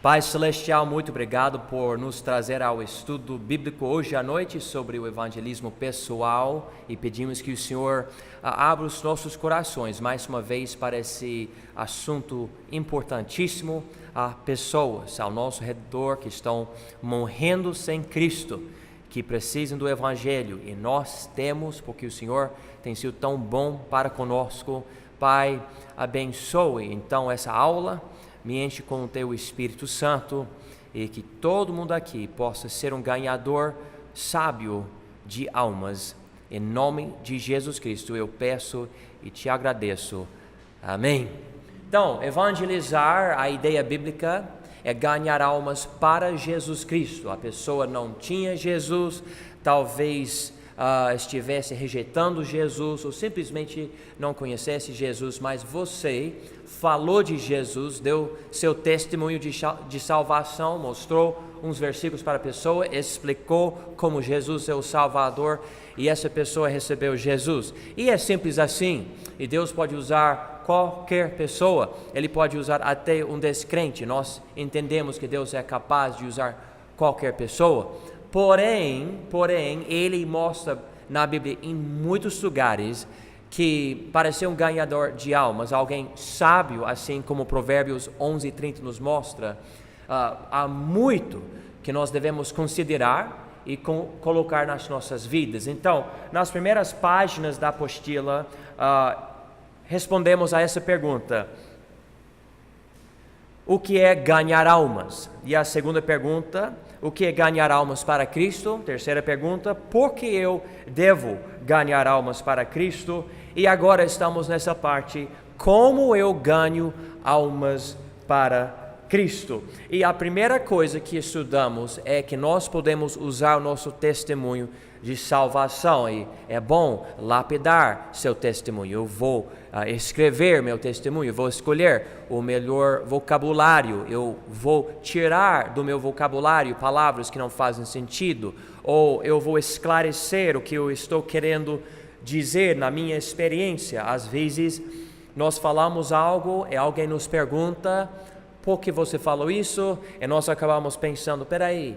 Pai Celestial, muito obrigado por nos trazer ao estudo bíblico hoje à noite sobre o evangelismo pessoal e pedimos que o Senhor abra os nossos corações mais uma vez para esse assunto importantíssimo, a pessoas ao nosso redor que estão morrendo sem Cristo, que precisam do Evangelho, e nós temos, porque o Senhor tem sido tão bom para conosco. Pai, abençoe então essa aula, me enche com o Teu Espírito Santo e que todo mundo aqui possa ser um ganhador sábio de almas. Em nome de Jesus Cristo eu peço e te agradeço. Amém. Então, evangelizar, a ideia bíblica é ganhar almas para Jesus Cristo. A pessoa não tinha Jesus, talvez estivesse rejeitando Jesus ou simplesmente não conhecesse Jesus, mas você falou de Jesus, deu seu testemunho de salvação, mostrou uns versículos para a pessoa, explicou como Jesus é o Salvador e essa pessoa recebeu Jesus. E é simples assim, e Deus pode usar qualquer pessoa, Ele pode usar até um descrente. Nós entendemos que Deus é capaz de usar qualquer pessoa. Porém, Ele mostra na Bíblia em muitos lugares que para ser um ganhador de almas, alguém sábio, assim como Provérbios 11:30 nos mostra, há muito que nós devemos considerar e colocar nas nossas vidas. Então, nas primeiras páginas da apostila, respondemos a essa pergunta: o que é ganhar almas? E a segunda pergunta: o que é ganhar almas para Cristo? Terceira pergunta: por que eu devo ganhar almas para Cristo? E agora estamos nessa parte: como eu ganho almas para Cristo? E a primeira coisa que estudamos é que nós podemos usar o nosso testemunho de salvação, e é bom lapidar seu testemunho. Eu vou escrever meu testemunho, vou escolher o melhor vocabulário, eu vou tirar do meu vocabulário palavras que não fazem sentido, ou eu vou esclarecer o que eu estou querendo dizer na minha experiência. Às vezes nós falamos algo e alguém nos pergunta: por que você falou isso? E nós acabamos pensando: peraí,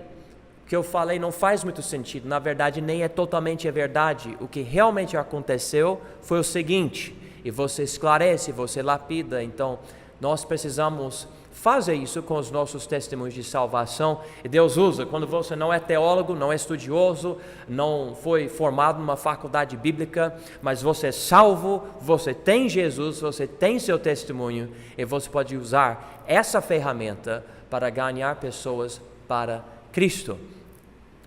o que eu falei não faz muito sentido, na verdade nem é totalmente a verdade. O que realmente aconteceu foi o seguinte, e você esclarece, você lapida. Então nós precisamos fazer isso com os nossos testemunhos de salvação, e Deus usa. Quando você não é teólogo, não é estudioso, não foi formado numa faculdade bíblica, mas você é salvo, você tem Jesus, você tem seu testemunho, e você pode usar essa ferramenta para ganhar pessoas para Cristo.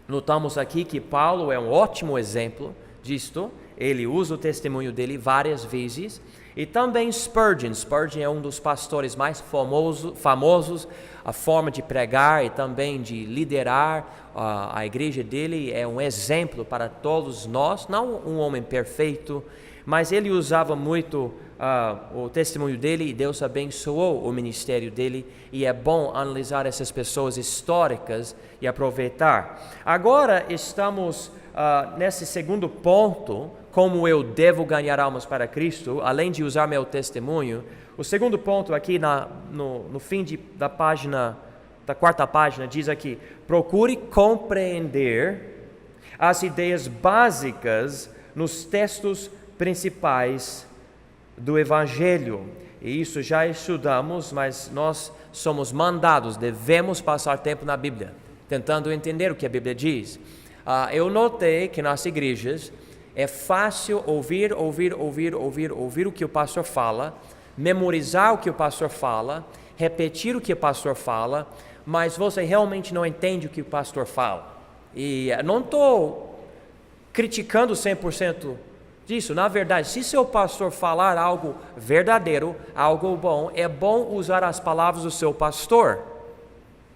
Notamos aqui que Paulo é um ótimo exemplo disto. Ele usa o testemunho dele várias vezes. E também Spurgeon é um dos pastores mais famosos, a forma de pregar e também de liderar a igreja dele é um exemplo para todos nós. Não um homem perfeito, mas ele usava muito o testemunho dele, e Deus abençoou o ministério dele, e é bom analisar essas pessoas históricas e aproveitar. Agora estamos nesse segundo ponto: como eu devo ganhar almas para Cristo, além de usar meu testemunho. O segundo ponto aqui no fim da página, da quarta página, diz aqui: procure compreender as ideias básicas nos textos principais do Evangelho. E isso já estudamos, mas nós somos mandados, devemos passar tempo na Bíblia, tentando entender o que a Bíblia diz. Eu notei que nas igrejas é fácil ouvir o que o pastor fala, memorizar o que o pastor fala, repetir o que o pastor fala, mas você realmente não entende o que o pastor fala. E não estou criticando 100% disso. Na verdade, se seu pastor falar algo verdadeiro, algo bom, é bom usar as palavras do seu pastor,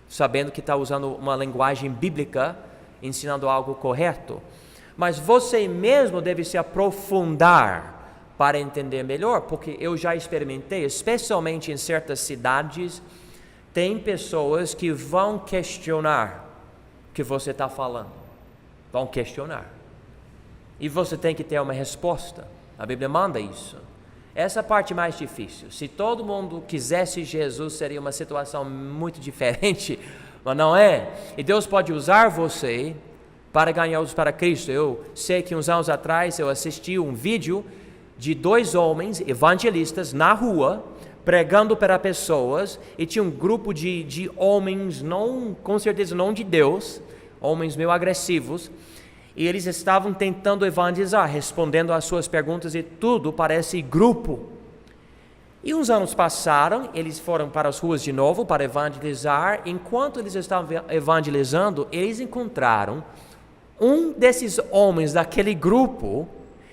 sabendo que está usando uma linguagem bíblica, ensinando algo correto. Mas você mesmo deve se aprofundar para entender melhor, porque eu já experimentei, especialmente em certas cidades, tem pessoas que vão questionar o que você está falando. Vão questionar. E você tem que ter uma resposta. A Bíblia manda isso. Essa parte mais difícil. Se todo mundo quisesse Jesus, seria uma situação muito diferente, mas não é. E Deus pode usar você para ganhar outros para Cristo. Eu sei que uns anos atrás eu assisti um vídeo de 2 homens evangelistas na rua, pregando para pessoas, e tinha um grupo de homens, não, com certeza não de Deus, homens meio agressivos, e eles estavam tentando evangelizar, respondendo às suas perguntas e tudo para esse grupo. E uns anos passaram, eles foram para as ruas de novo para evangelizar. Enquanto eles estavam evangelizando, eles encontraram um desses homens daquele grupo,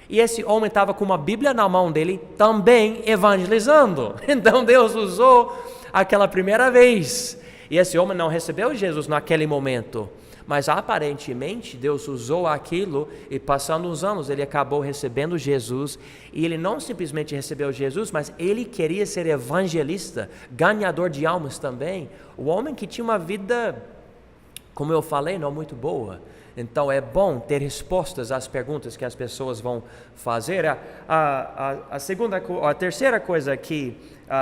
e esse homem estava com uma Bíblia na mão dele, também evangelizando. Então Deus usou aquela primeira vez, e esse homem não recebeu Jesus naquele momento, mas aparentemente Deus usou aquilo, e passando uns anos ele acabou recebendo Jesus, e ele não simplesmente recebeu Jesus, mas ele queria ser evangelista, ganhador de almas também. O homem que tinha uma vida, como eu falei, não muito boa. Então é bom ter respostas às perguntas que as pessoas vão fazer. A terceira coisa aqui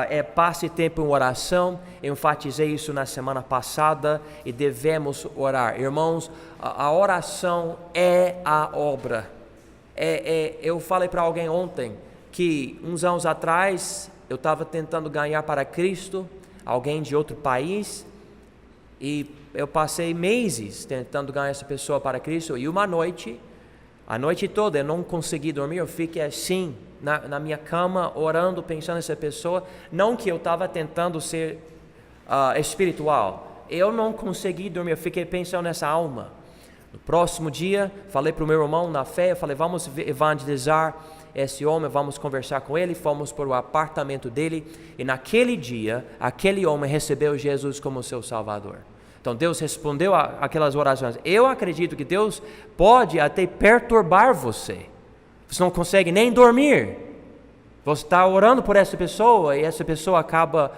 é passe tempo em oração. Eu enfatizei isso na semana passada e devemos orar. Irmãos, a oração é a obra. Eu falei para alguém ontem que uns anos atrás eu estava tentando ganhar para Cristo alguém de outro país, e eu passei meses tentando ganhar essa pessoa para Cristo, e uma noite, a noite toda eu não consegui dormir, eu fiquei assim, na minha cama, orando, pensando nessa pessoa. Não que eu estava tentando ser espiritual, eu não consegui dormir, eu fiquei pensando nessa alma. No próximo dia, falei para o meu irmão na fé, eu falei, vamos evangelizar esse homem, vamos conversar com ele. Fomos para o apartamento dele, e naquele dia, aquele homem recebeu Jesus como seu Salvador. Então Deus respondeu aquelas orações. Eu acredito que Deus pode até perturbar você. Você não consegue nem dormir. Você está orando por essa pessoa, e essa pessoa acaba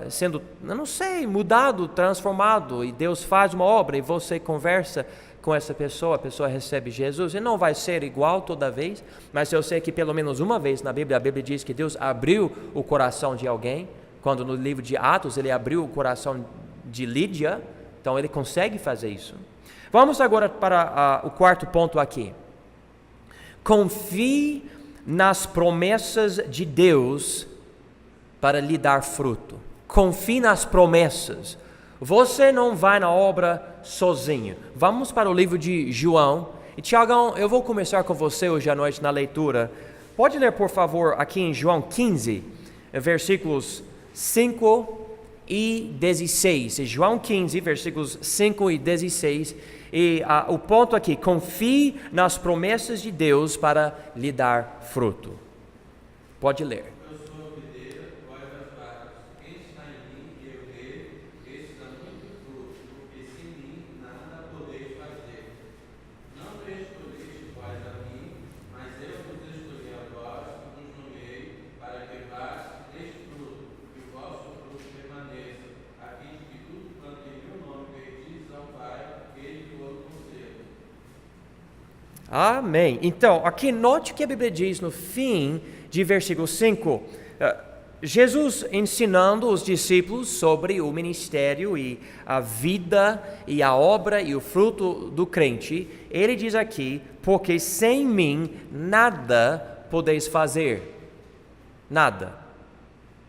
sendo, eu não sei, mudado, transformado, e Deus faz uma obra, e você conversa com essa pessoa, a pessoa recebe Jesus, e não vai ser igual toda vez, mas eu sei que pelo menos uma vez na Bíblia, a Bíblia diz que Deus abriu o coração de alguém, quando no livro de Atos ele abriu o coração de Lídia, então ele consegue fazer isso. Vamos agora para o quarto ponto aqui. Confie nas promessas de Deus para lhe dar fruto. Confie nas promessas. Você não vai na obra sozinho. Vamos para o livro de João. E Tiagão, eu vou começar com você hoje à noite na leitura. Pode ler, por favor, aqui em João 15, versículos 5 e 16. João 15, versículos 5 e 16. E o ponto aqui, confie nas promessas de Deus para lhe dar fruto. Pode ler. Amém. Então, aqui note o que a Bíblia diz no fim de versículo 5. Jesus ensinando os discípulos sobre o ministério e a vida e a obra e o fruto do crente. Ele diz aqui, porque sem mim nada podeis fazer. Nada.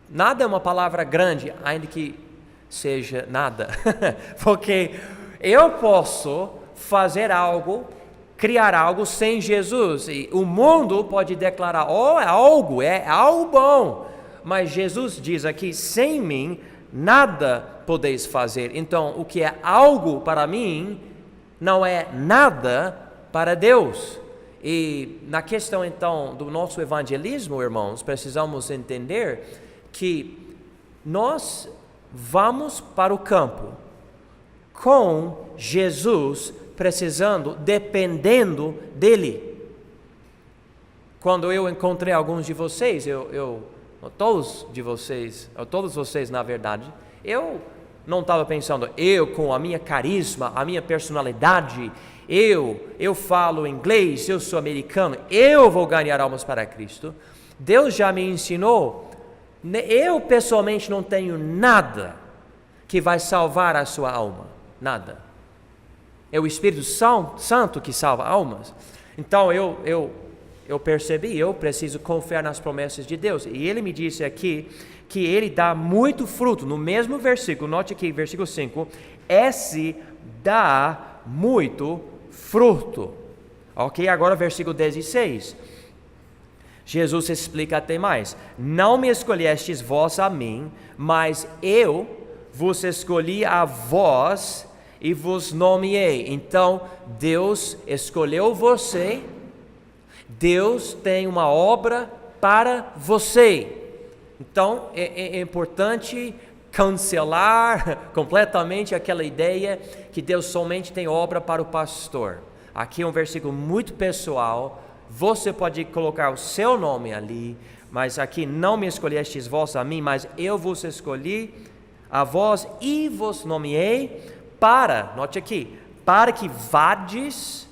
Nada é uma palavra grande, ainda que seja nada. Porque eu posso fazer algo, criar algo sem Jesus, e o mundo pode declarar, é algo bom, mas Jesus diz aqui, sem mim nada podeis fazer. Então o que é algo para mim não é nada para Deus. E na questão então do nosso evangelismo, irmãos, precisamos entender que nós vamos para o campo com Jesus precisando, dependendo dele. Quando eu encontrei alguns de vocês, todos vocês na verdade, eu não estava pensando, eu com a minha carisma, a minha personalidade, eu falo inglês, eu sou americano, eu vou ganhar almas para Cristo. Deus já me ensinou, eu pessoalmente não tenho nada que vai salvar a sua alma, nada. É o Espírito Santo que salva almas. Então eu percebi, eu preciso confiar nas promessas de Deus. E Ele me disse aqui que Ele dá muito fruto. No mesmo versículo, note aqui, versículo 5, esse dá muito fruto. Ok, agora versículo 16. Jesus explica até mais. Não me escolhestes vós a mim, mas eu vos escolhi a vós e vos nomeei. Então, Deus escolheu você, Deus tem uma obra para você. Então, é importante cancelar completamente aquela ideia que Deus somente tem obra para o pastor. Aqui é um versículo muito pessoal, você pode colocar o seu nome ali, mas aqui não me escolhestes vós a mim, mas eu vos escolhi a vós e vos nomeei para, note aqui, para que vades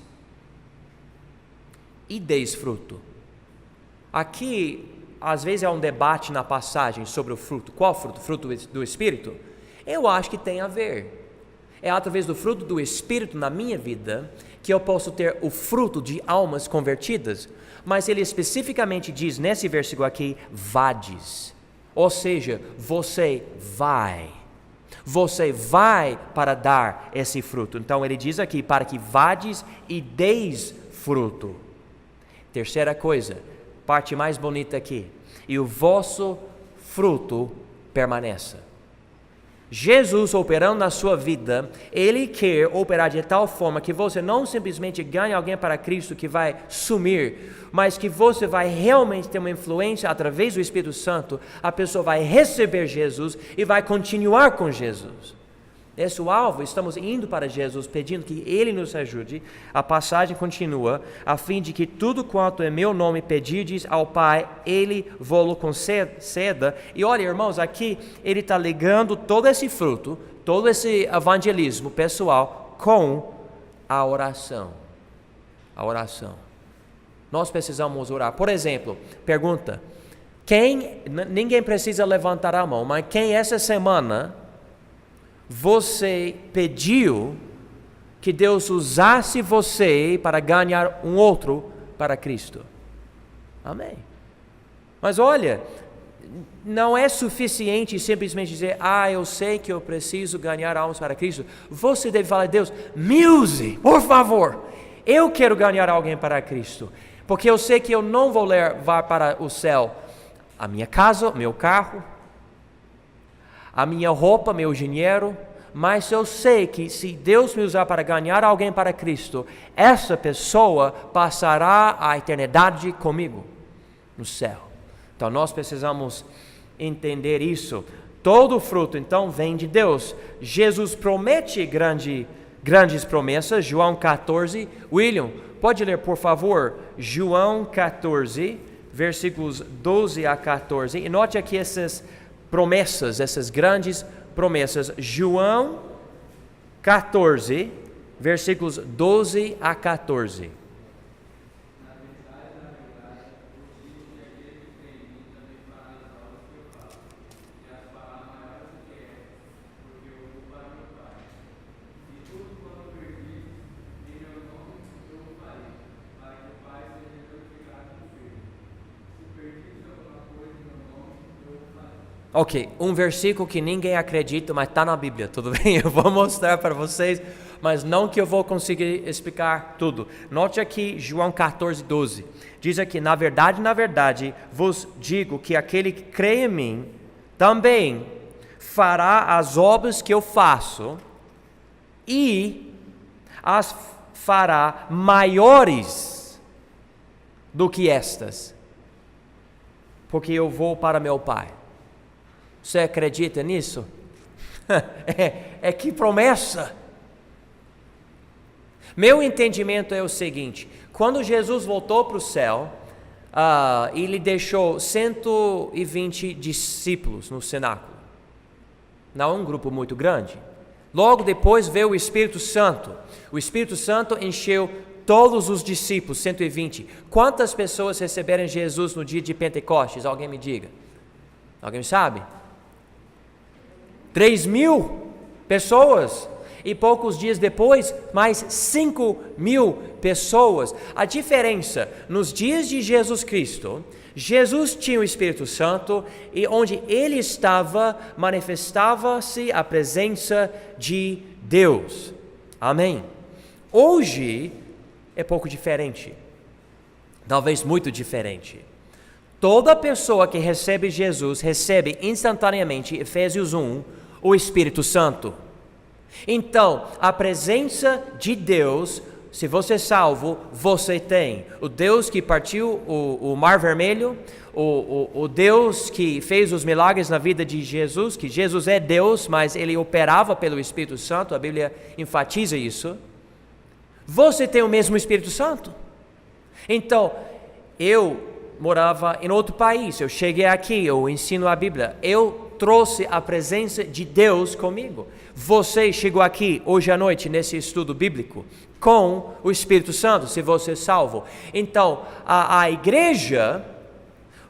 e deis fruto. Aqui, às vezes é um debate na passagem sobre o fruto. Qual fruto? Fruto do Espírito? Eu acho que tem a ver. É através do fruto do Espírito na minha vida que eu posso ter o fruto de almas convertidas. Mas ele especificamente diz nesse versículo aqui, vades. Ou seja, você vai para dar esse fruto. Então ele diz aqui, para que vades e deis fruto. Terceira coisa, parte mais bonita aqui, e o vosso fruto permaneça. Jesus operando na sua vida, Ele quer operar de tal forma que você não simplesmente ganhe alguém para Cristo que vai sumir, mas que você vai realmente ter uma influência através do Espírito Santo, a pessoa vai receber Jesus e vai continuar com Jesus. Esse é o alvo, estamos indo para Jesus, pedindo que Ele nos ajude. A passagem continua, a fim de que tudo quanto em meu nome pedirdes ao Pai, Ele vos conceda. E olha, irmãos, aqui Ele está ligando todo esse fruto, todo esse evangelismo pessoal com a oração. A oração. Nós precisamos orar. Por exemplo, pergunta, ninguém precisa levantar a mão, mas quem essa semana você pediu que Deus usasse você para ganhar um outro para Cristo? Amém. Mas olha, não é suficiente simplesmente dizer, eu sei que eu preciso ganhar almas para Cristo. Você deve falar a Deus, me use, por favor. Eu quero ganhar alguém para Cristo, porque eu sei que eu não vou levar para o céu a minha casa, meu carro, a minha roupa, meu dinheiro, mas eu sei que se Deus me usar para ganhar alguém para Cristo, essa pessoa passará a eternidade comigo no céu. Então nós precisamos entender isso. Todo fruto então vem de Deus. Jesus promete grandes promessas. João 14, William, pode ler por favor, João 14, versículos 12 a 14, e note aqui essas promessas, essas grandes promessas. João 14, versículos 12 a 14. Ok, um versículo que ninguém acredita, mas está na Bíblia, tudo bem? Eu vou mostrar para vocês, mas não que eu vou conseguir explicar tudo. Note aqui João 14, 12. Diz aqui, na verdade, vos digo que aquele que crê em mim, também fará as obras que eu faço, e as fará maiores do que estas, porque eu vou para meu Pai. Você acredita nisso? Que promessa! Meu entendimento é o seguinte, quando Jesus voltou para o céu, ele deixou 120 discípulos no cenáculo. Não é um grupo muito grande. Logo depois veio o Espírito Santo. O Espírito Santo encheu todos os discípulos, 120, quantas pessoas receberam Jesus no dia de Pentecostes? Alguém me diga. Alguém sabe? 3.000 pessoas. E poucos dias depois, mais 5.000 pessoas. A diferença, nos dias de Jesus Cristo, Jesus tinha o Espírito Santo e onde Ele estava, manifestava-se a presença de Deus. Amém. Hoje é pouco diferente, talvez muito diferente. Toda pessoa que recebe Jesus, recebe instantaneamente, Efésios 1, o Espírito Santo. Então, a presença de Deus, se você é salvo, você tem. O Deus que partiu o Mar Vermelho, o Deus que fez os milagres na vida de Jesus, que Jesus é Deus, mas Ele operava pelo Espírito Santo, a Bíblia enfatiza isso. Você tem o mesmo Espírito Santo. Então, eu morava em outro país, eu cheguei aqui, eu ensino a Bíblia, eu trouxe a presença de Deus comigo. Você chegou aqui hoje à noite nesse estudo bíblico com o Espírito Santo, se você é salvo. Então, a igreja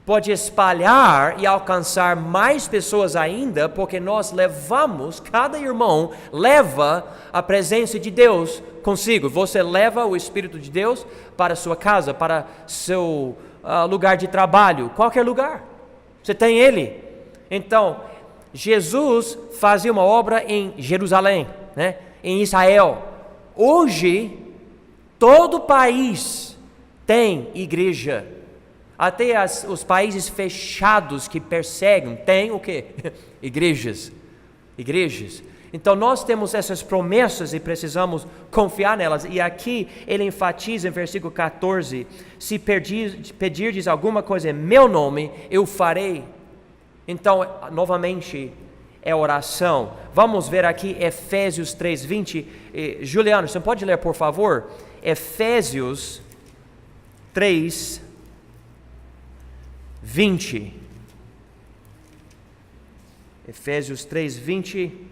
pode espalhar e alcançar mais pessoas ainda, porque nós levamos, cada irmão leva a presença de Deus consigo. Você leva o Espírito de Deus para a sua casa, para seu lugar de trabalho, qualquer lugar. Você tem Ele. Então, Jesus fazia uma obra em Jerusalém, né? Em Israel. Hoje, todo país tem igreja. Até os países fechados que perseguem, tem o quê? Igrejas. Então nós temos essas promessas e precisamos confiar nelas. E aqui ele enfatiza em versículo 14, se pedirdes alguma coisa em meu nome, eu farei. Então, novamente, é oração. Vamos ver aqui Efésios 3:20. Juliano, você pode ler, por favor? Efésios 3:20. Efésios 3:20.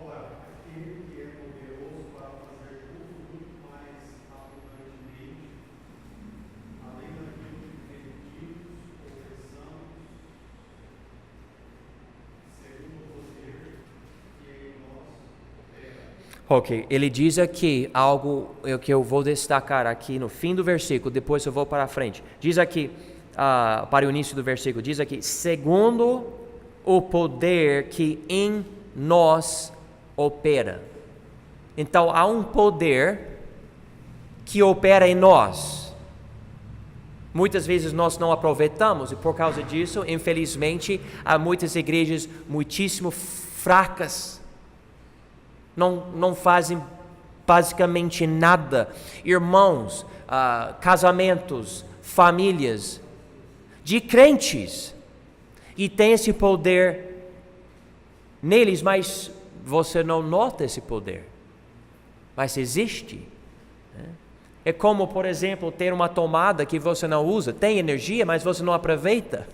Ora, aquele que é poderoso para fazer tudo muito mais abundantemente, além daquilo que pedimos ou pensamos, segundo o poder que em nós opera. Ok, ele diz aqui algo que eu vou destacar aqui no fim do versículo, depois eu vou para a frente. Diz aqui, para o início do versículo, diz aqui, segundo o poder que em nós opera. Então, há um poder que opera em nós. Muitas vezes nós não aproveitamos e por causa disso, infelizmente, há muitas igrejas muitíssimo fracas. Não fazem basicamente nada. Irmãos, casamentos, famílias de crentes e tem esse poder neles, mas você não nota esse poder, mas existe. É como, por exemplo, ter uma tomada que você não usa, tem energia, mas você não aproveita.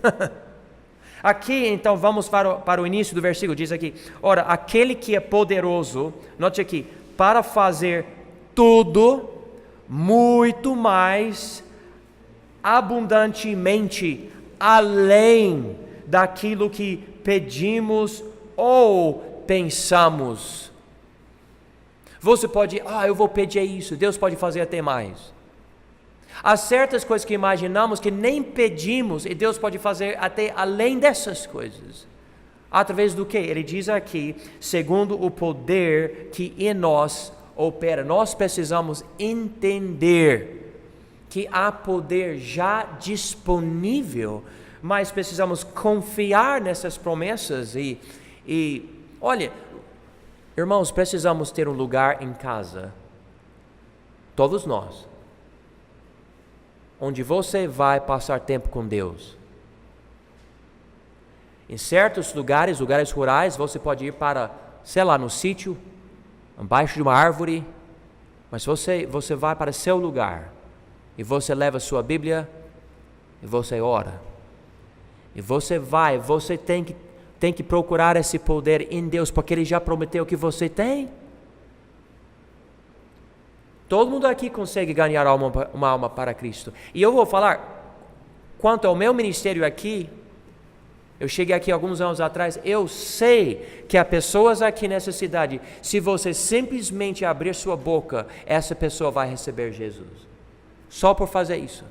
Aqui, então, vamos para o início do versículo, diz aqui, ora, aquele que é poderoso, note aqui, para fazer tudo, muito mais, abundantemente, além daquilo que pedimos ou pensamos. Você pode, eu vou pedir isso, Deus pode fazer até mais. Há certas coisas que imaginamos que nem pedimos e Deus pode fazer até além dessas coisas. Através do que? Ele diz aqui, segundo o poder que em nós opera. Nós precisamos entender que há poder já disponível, mas precisamos confiar nessas promessas e olha, irmãos, precisamos ter um lugar em casa, todos nós, onde você vai passar tempo com Deus. Em certos lugares rurais, você pode ir para, sei lá, no sítio, embaixo de uma árvore, mas você vai para seu lugar, e você leva sua Bíblia, e você ora. E você tem que procurar esse poder em Deus, porque Ele já prometeu que você tem. Todo mundo aqui consegue ganhar uma alma para Cristo. E eu vou falar, quanto ao meu ministério aqui, eu cheguei aqui alguns anos atrás, eu sei que há pessoas aqui nessa cidade, se você simplesmente abrir sua boca, essa pessoa vai receber Jesus. Só por fazer isso.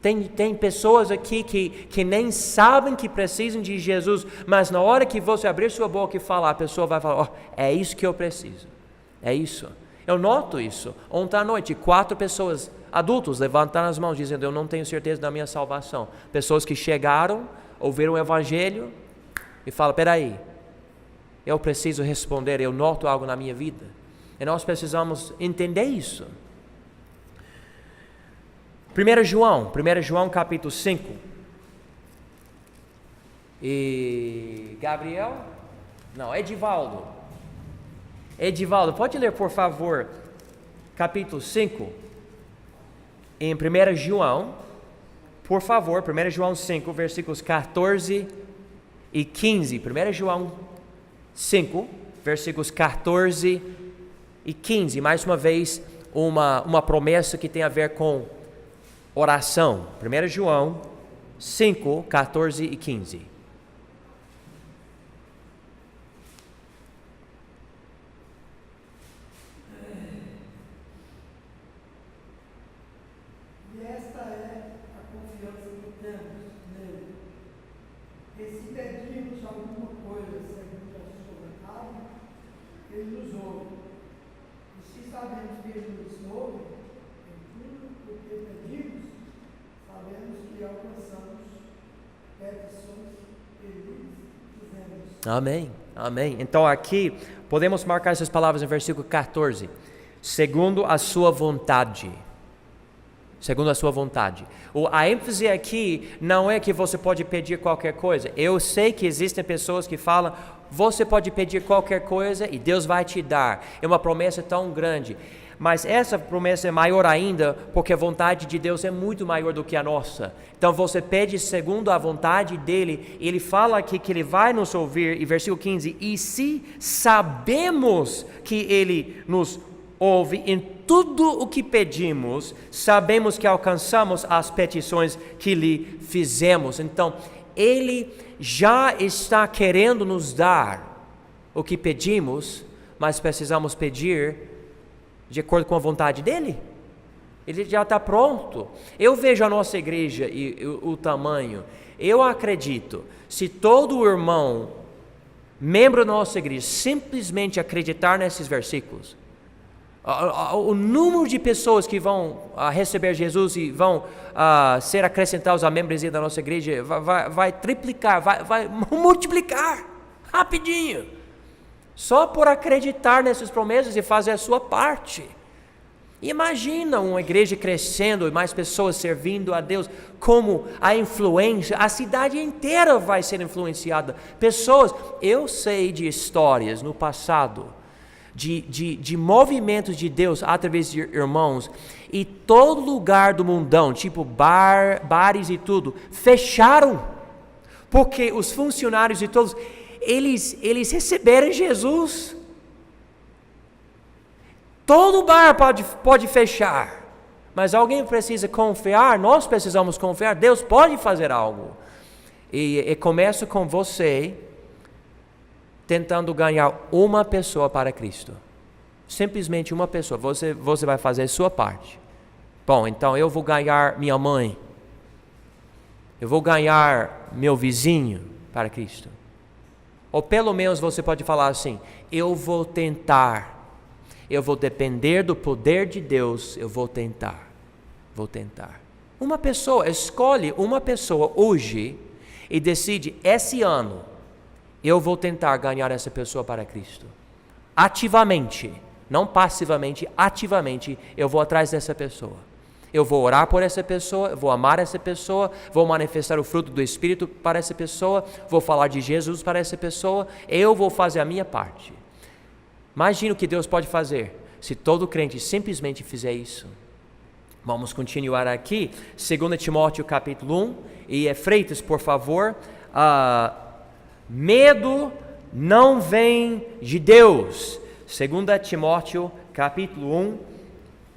Tem pessoas aqui que nem sabem que precisam de Jesus, mas na hora que você abrir sua boca e falar, a pessoa vai falar, é isso que eu preciso. É isso. Eu noto isso. Ontem à noite, 4 pessoas, adultos, levantaram as mãos dizendo, eu não tenho certeza da minha salvação. Pessoas que chegaram, ouviram o Evangelho e falam, peraí, eu preciso responder, eu noto algo na minha vida. E nós precisamos entender isso. 1 João capítulo 5. E Gabriel? Não, Edivaldo, pode ler por favor, capítulo 5, em 1 João, por favor, 1 João 5, versículos 14 e 15, 1 João 5, versículos 14 e 15, mais uma vez, uma promessa que tem a ver com oração, 1 João 5, 14 e 15. E esta é a confiança que temos nele. E se pedirmos alguma coisa segundo a sua vontade, ele nos ouve. E se sabemos que ele nos ouve, em tudo o que pedimos, sabemos que alcançamos petições que lhes fizemos. Amém, amém. Então aqui, podemos marcar essas palavras em versículo 14. Segundo a sua vontade. Segundo a sua vontade. A ênfase aqui não é que você pode pedir qualquer coisa. Eu sei que existem pessoas que falam, você pode pedir qualquer coisa e Deus vai te dar. É uma promessa tão grande. Mas essa promessa é maior ainda, porque a vontade de Deus é muito maior do que a nossa. Então você pede segundo a vontade dele, e ele fala aqui que ele vai nos ouvir, em versículo 15, e se sabemos que ele nos ouve em tudo o que pedimos, sabemos que alcançamos as petições que lhe fizemos. Então, ele já está querendo nos dar o que pedimos, mas precisamos pedir de acordo com a vontade dele. Ele já está pronto. Eu vejo a nossa igreja e o tamanho. Eu acredito, se todo irmão, membro da nossa igreja, simplesmente acreditar nesses versículos, o número de pessoas que vão receber Jesus e vão ser acrescentados à membresia da nossa igreja vai triplicar, vai multiplicar rapidinho, só por acreditar nessas promessas e fazer a sua parte. Imagina uma igreja crescendo e mais pessoas servindo a Deus, como a influência, a cidade inteira vai ser influenciada. Pessoas, eu sei de histórias no passado, de movimentos de Deus através de irmãos, e todo lugar do mundão, tipo bares e tudo, fecharam, porque os funcionários de todos, eles receberam Jesus. Todo bar pode fechar, mas alguém precisa confiar, nós precisamos confiar, Deus pode fazer algo. E começa com você tentando ganhar uma pessoa para Cristo. Simplesmente uma pessoa. Você vai fazer a sua parte. Bom, então eu vou ganhar minha mãe. Eu vou ganhar meu vizinho para Cristo. Ou pelo menos você pode falar assim, eu vou tentar. Eu vou depender do poder de Deus, eu vou tentar. Vou tentar. Uma pessoa, escolhe uma pessoa hoje e decide, esse ano, eu vou tentar ganhar essa pessoa para Cristo. Ativamente, não passivamente, ativamente, eu vou atrás dessa pessoa. Eu vou orar por essa pessoa, eu vou amar essa pessoa, vou manifestar o fruto do Espírito para essa pessoa, vou falar de Jesus para essa pessoa, eu vou fazer a minha parte. Imagina o que Deus pode fazer se todo crente simplesmente fizer isso. Vamos continuar aqui, 2 Timóteo capítulo 1, e Freitas, por favor. Medo não vem de Deus. 2 Timóteo capítulo 1,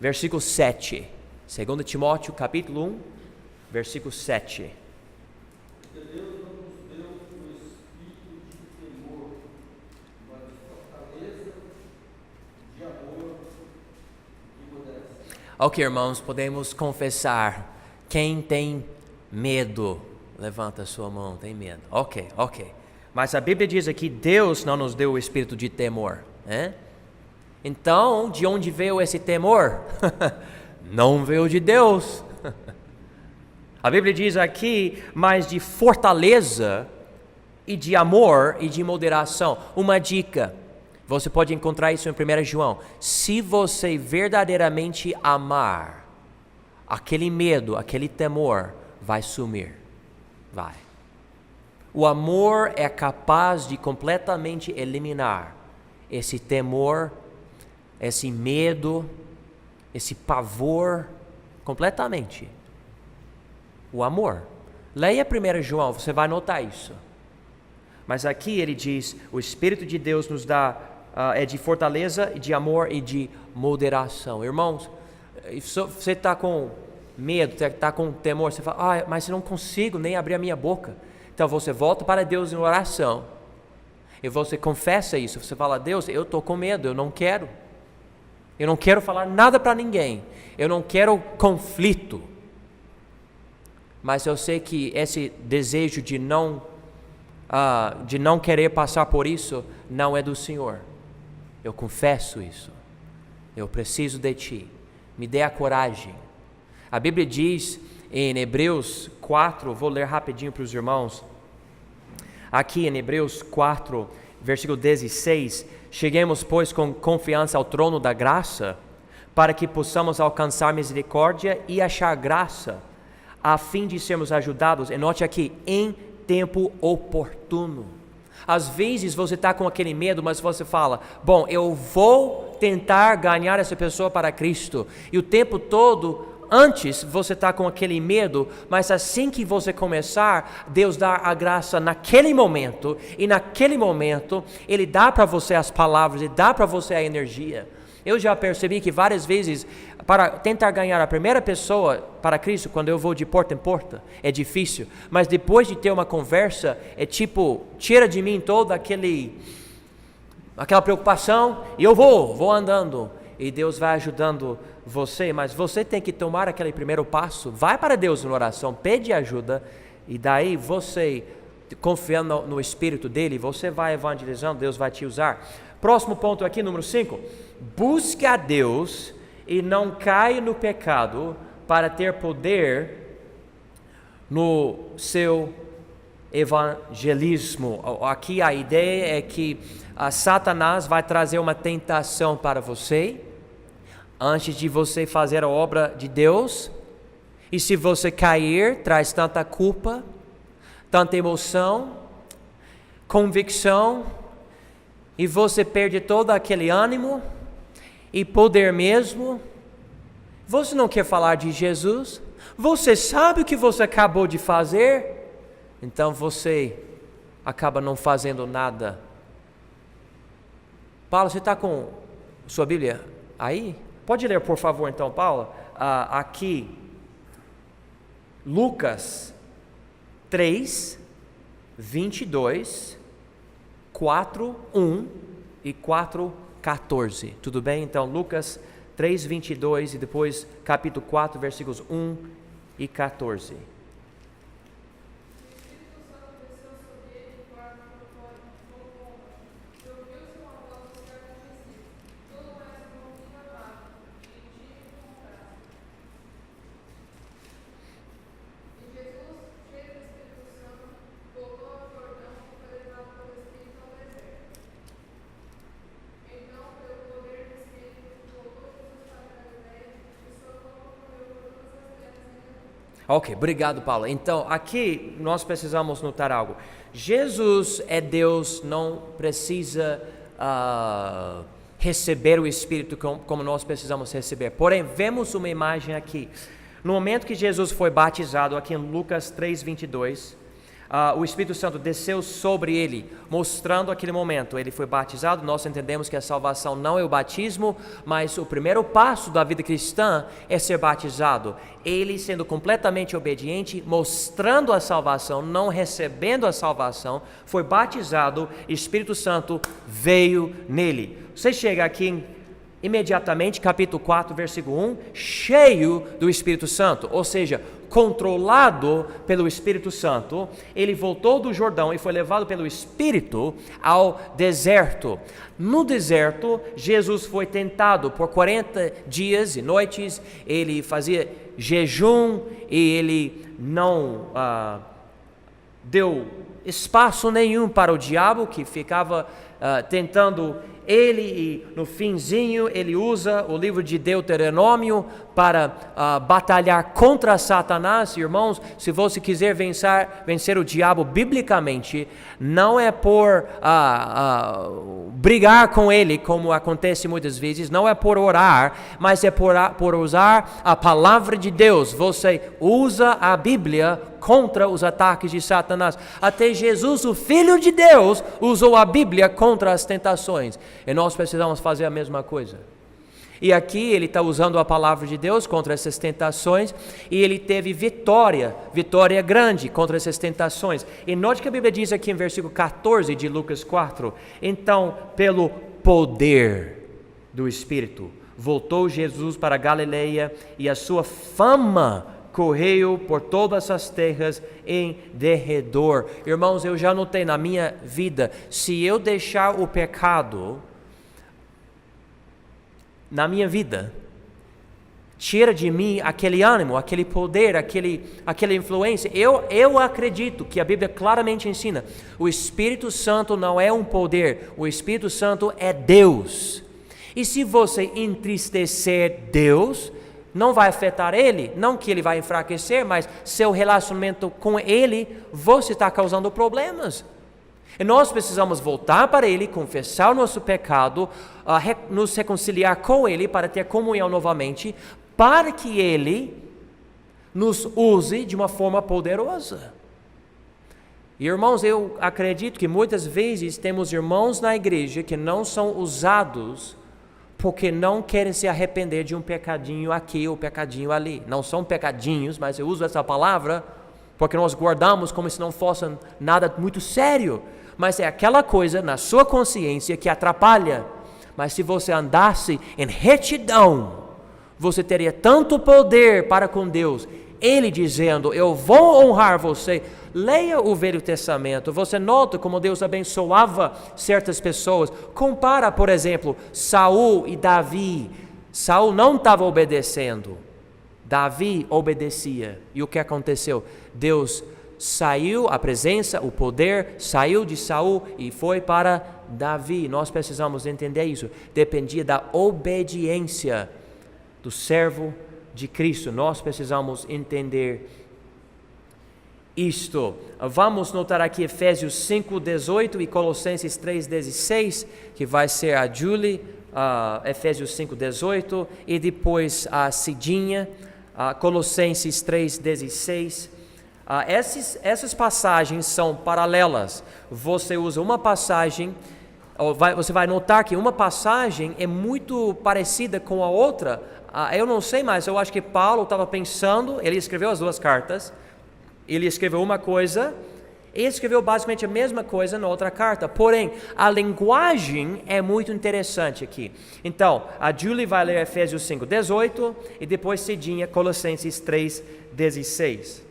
versículo 7. 2 Timóteo, capítulo 1, versículo 7. Porque Deus não nos deu o espírito de temor, mas de fortaleza, de amor e moderação. Ok, irmãos, podemos confessar. Quem tem medo? Levanta a sua mão, tem medo. Ok. Mas a Bíblia diz aqui, Deus não nos deu o espírito de temor. Né? Então, de onde veio esse temor? Não veio de Deus. A Bíblia diz aqui, mas de fortaleza e de amor e de moderação. Uma dica, você pode encontrar isso em 1 João. Se você verdadeiramente amar, aquele medo, aquele temor vai sumir. Vai. O amor é capaz de completamente eliminar esse temor, esse medo, esse pavor, completamente. O amor. Leia 1 João, você vai notar isso. Mas aqui ele diz, o Espírito de Deus nos dá, é de fortaleza, de amor e de moderação. Irmãos, você está com medo, está com temor, você fala, mas eu não consigo nem abrir a minha boca. Então você volta para Deus em oração, e você confessa isso, você fala, Deus, eu estou com medo, eu não quero falar nada para ninguém, eu não quero conflito, mas eu sei que esse desejo de não querer passar por isso, não é do Senhor. Eu confesso isso, eu preciso de Ti, me dê a coragem. A Bíblia diz em Hebreus 4, vou ler rapidinho para os irmãos, aqui em Hebreus 4, versículo 16, cheguemos, pois, com confiança ao trono da graça, para que possamos alcançar misericórdia e achar graça, a fim de sermos ajudados, e note aqui, em tempo oportuno. Às vezes você está com aquele medo, mas você fala, bom, eu vou tentar ganhar essa pessoa para Cristo, e o tempo todo, antes você está com aquele medo, mas assim que você começar, Deus dá a graça naquele momento, e naquele momento Ele dá para você as palavras, Ele dá para você a energia. Eu já percebi que várias vezes, para tentar ganhar a primeira pessoa para Cristo, quando eu vou de porta em porta, é difícil, mas depois de ter uma conversa, é tipo, tira de mim toda aquela preocupação, e eu vou andando, e Deus vai ajudando você, mas você tem que tomar aquele primeiro passo, vai para Deus em oração, pede ajuda, e daí você, confiando no Espírito dele, você vai evangelizando, Deus vai te usar. Próximo ponto aqui, número 5, busque a Deus e não caia no pecado para ter poder no seu evangelismo. Aqui a ideia é que Satanás vai trazer uma tentação para você, antes de você fazer a obra de Deus, e se você cair, traz tanta culpa, tanta emoção, convicção, e você perde todo aquele ânimo e poder mesmo. Você não quer falar de Jesus, você sabe o que você acabou de fazer, então você acaba não fazendo nada. Paulo, você está com sua Bíblia aí? Pode ler, por favor, então, Paulo, aqui, Lucas 3, 22, 4, 1 e 4, 14. Tudo bem? Então, Lucas 3, 22 e depois capítulo 4, versículos 1 e 14. Ok, obrigado, Paulo. Então, aqui nós precisamos notar algo. Jesus é Deus, não precisa receber o Espírito como nós precisamos receber. Porém, vemos uma imagem aqui. No momento que Jesus foi batizado, aqui em Lucas 3, 22, o Espírito Santo desceu sobre ele, mostrando aquele momento. Ele foi batizado. Nós entendemos que a salvação não é o batismo, mas o primeiro passo da vida cristã é ser batizado. Ele sendo completamente obediente, mostrando a salvação, não recebendo a salvação, foi batizado, Espírito Santo veio nele. Você chega aqui imediatamente, capítulo 4, versículo 1, cheio do Espírito Santo, ou seja, controlado pelo Espírito Santo. Ele voltou do Jordão e foi levado pelo Espírito ao deserto. No deserto, Jesus foi tentado por 40 dias e noites. Ele fazia jejum e ele não deu espaço nenhum para o diabo, que ficava tentando ele, e no finzinho ele usa o livro de Deuteronômio para batalhar contra Satanás. Irmãos, se você quiser vencer o diabo biblicamente, não é por brigar com ele, como acontece muitas vezes, não é por orar, mas é por usar a palavra de Deus. Você usa a Bíblia contra os ataques de Satanás. Até Jesus, o Filho de Deus, usou a Bíblia contra as tentações. E nós precisamos fazer a mesma coisa. E aqui ele está usando a palavra de Deus contra essas tentações, e ele teve vitória grande contra essas tentações. E note que a Bíblia diz aqui em versículo 14 de Lucas 4, então, pelo poder do Espírito, voltou Jesus para a Galileia, e a sua fama correu por todas as terras em derredor. Irmãos, eu já notei na minha vida, se eu deixar o pecado na minha vida, tira de mim aquele ânimo, aquele poder, aquela influência. Eu acredito que a Bíblia claramente ensina, o Espírito Santo não é um poder, o Espírito Santo é Deus. E se você entristecer Deus, não vai afetar Ele, não que Ele vai enfraquecer, mas seu relacionamento com Ele, você está causando problemas. E nós precisamos voltar para Ele, confessar o nosso pecado, nos reconciliar com Ele para ter comunhão novamente, para que Ele nos use de uma forma poderosa. E irmãos, eu acredito que muitas vezes temos irmãos na igreja que não são usados porque não querem se arrepender de um pecadinho aqui ou pecadinho ali. Não são pecadinhos, mas eu uso essa palavra porque nós guardamos como se não fosse nada muito sério. Mas é aquela coisa na sua consciência que atrapalha. Mas se você andasse em retidão, você teria tanto poder para com Deus. Ele dizendo, eu vou honrar você. Leia o Velho Testamento, você nota como Deus abençoava certas pessoas. Compara, por exemplo, Saul e Davi. Saul não estava obedecendo, Davi obedecia. E o que aconteceu? Deus saiu, a presença, o poder, saiu de Saul e foi para Davi. Nós precisamos entender isso. Dependia da obediência do servo de Cristo. Nós precisamos entender isto. Vamos notar aqui Efésios 5:18 e Colossenses 3:16, que vai ser a Julie, Efésios 5:18, e depois a Cidinha, Colossenses 3:16. Essas passagens são paralelas. Você usa uma passagem, você vai notar que uma passagem é muito parecida com a outra. Eu não sei, mas eu acho que Paulo estava pensando, ele escreveu as duas cartas, ele escreveu uma coisa, e escreveu basicamente a mesma coisa na outra carta, porém, a linguagem é muito interessante aqui. Então, a Julie vai ler Efésios 5:18 e depois Cidinha, Colossenses 3:16.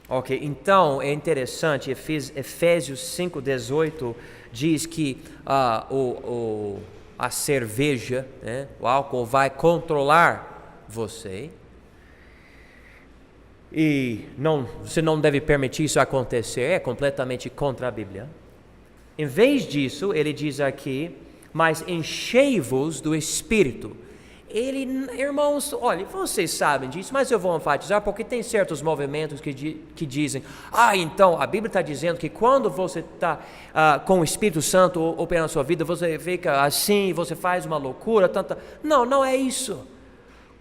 Ok, então é interessante, Efésios 5:18 diz que a cerveja, né, o álcool vai controlar você. E você não deve permitir isso acontecer, é completamente contra a Bíblia. Em vez disso, ele diz aqui, mas enchei-vos do Espírito. Irmãos, olha, vocês sabem disso, mas eu vou enfatizar porque tem certos movimentos que dizem, então a Bíblia está dizendo que quando você está com o Espírito Santo operando na sua vida, você fica assim, você faz uma loucura, tanta... Não é isso.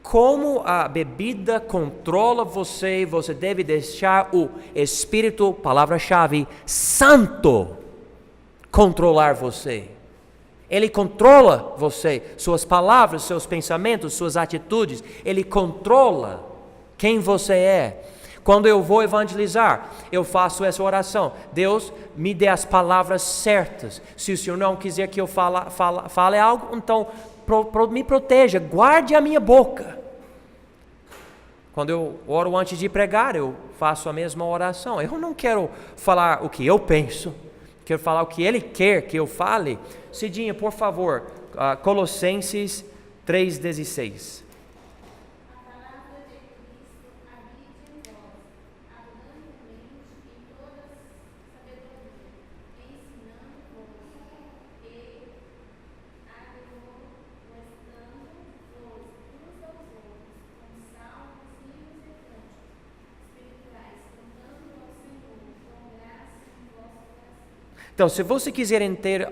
Como a bebida controla você, você deve deixar o Espírito, palavra-chave, Santo, controlar você. Ele controla você, suas palavras, seus pensamentos, suas atitudes. Ele controla quem você é. Quando eu vou evangelizar, eu faço essa oração. Deus, me dê as palavras certas. Se o Senhor não quiser que eu fale algo, então me proteja, guarde a minha boca. Quando eu oro antes de pregar, eu faço a mesma oração. Eu não quero falar o que eu penso, quero falar o que Ele quer que eu fale. Cidinha, por favor, Colossenses 3,16. A palavra de Cristo habite em vós, abundantemente em toda sabedoria, ensinando-vos e admoestando-vos uns aos outros, com salmos, hinos e cânticos espirituais, cantando ao Senhor com graça em vosso coração. Então, se você quiser ter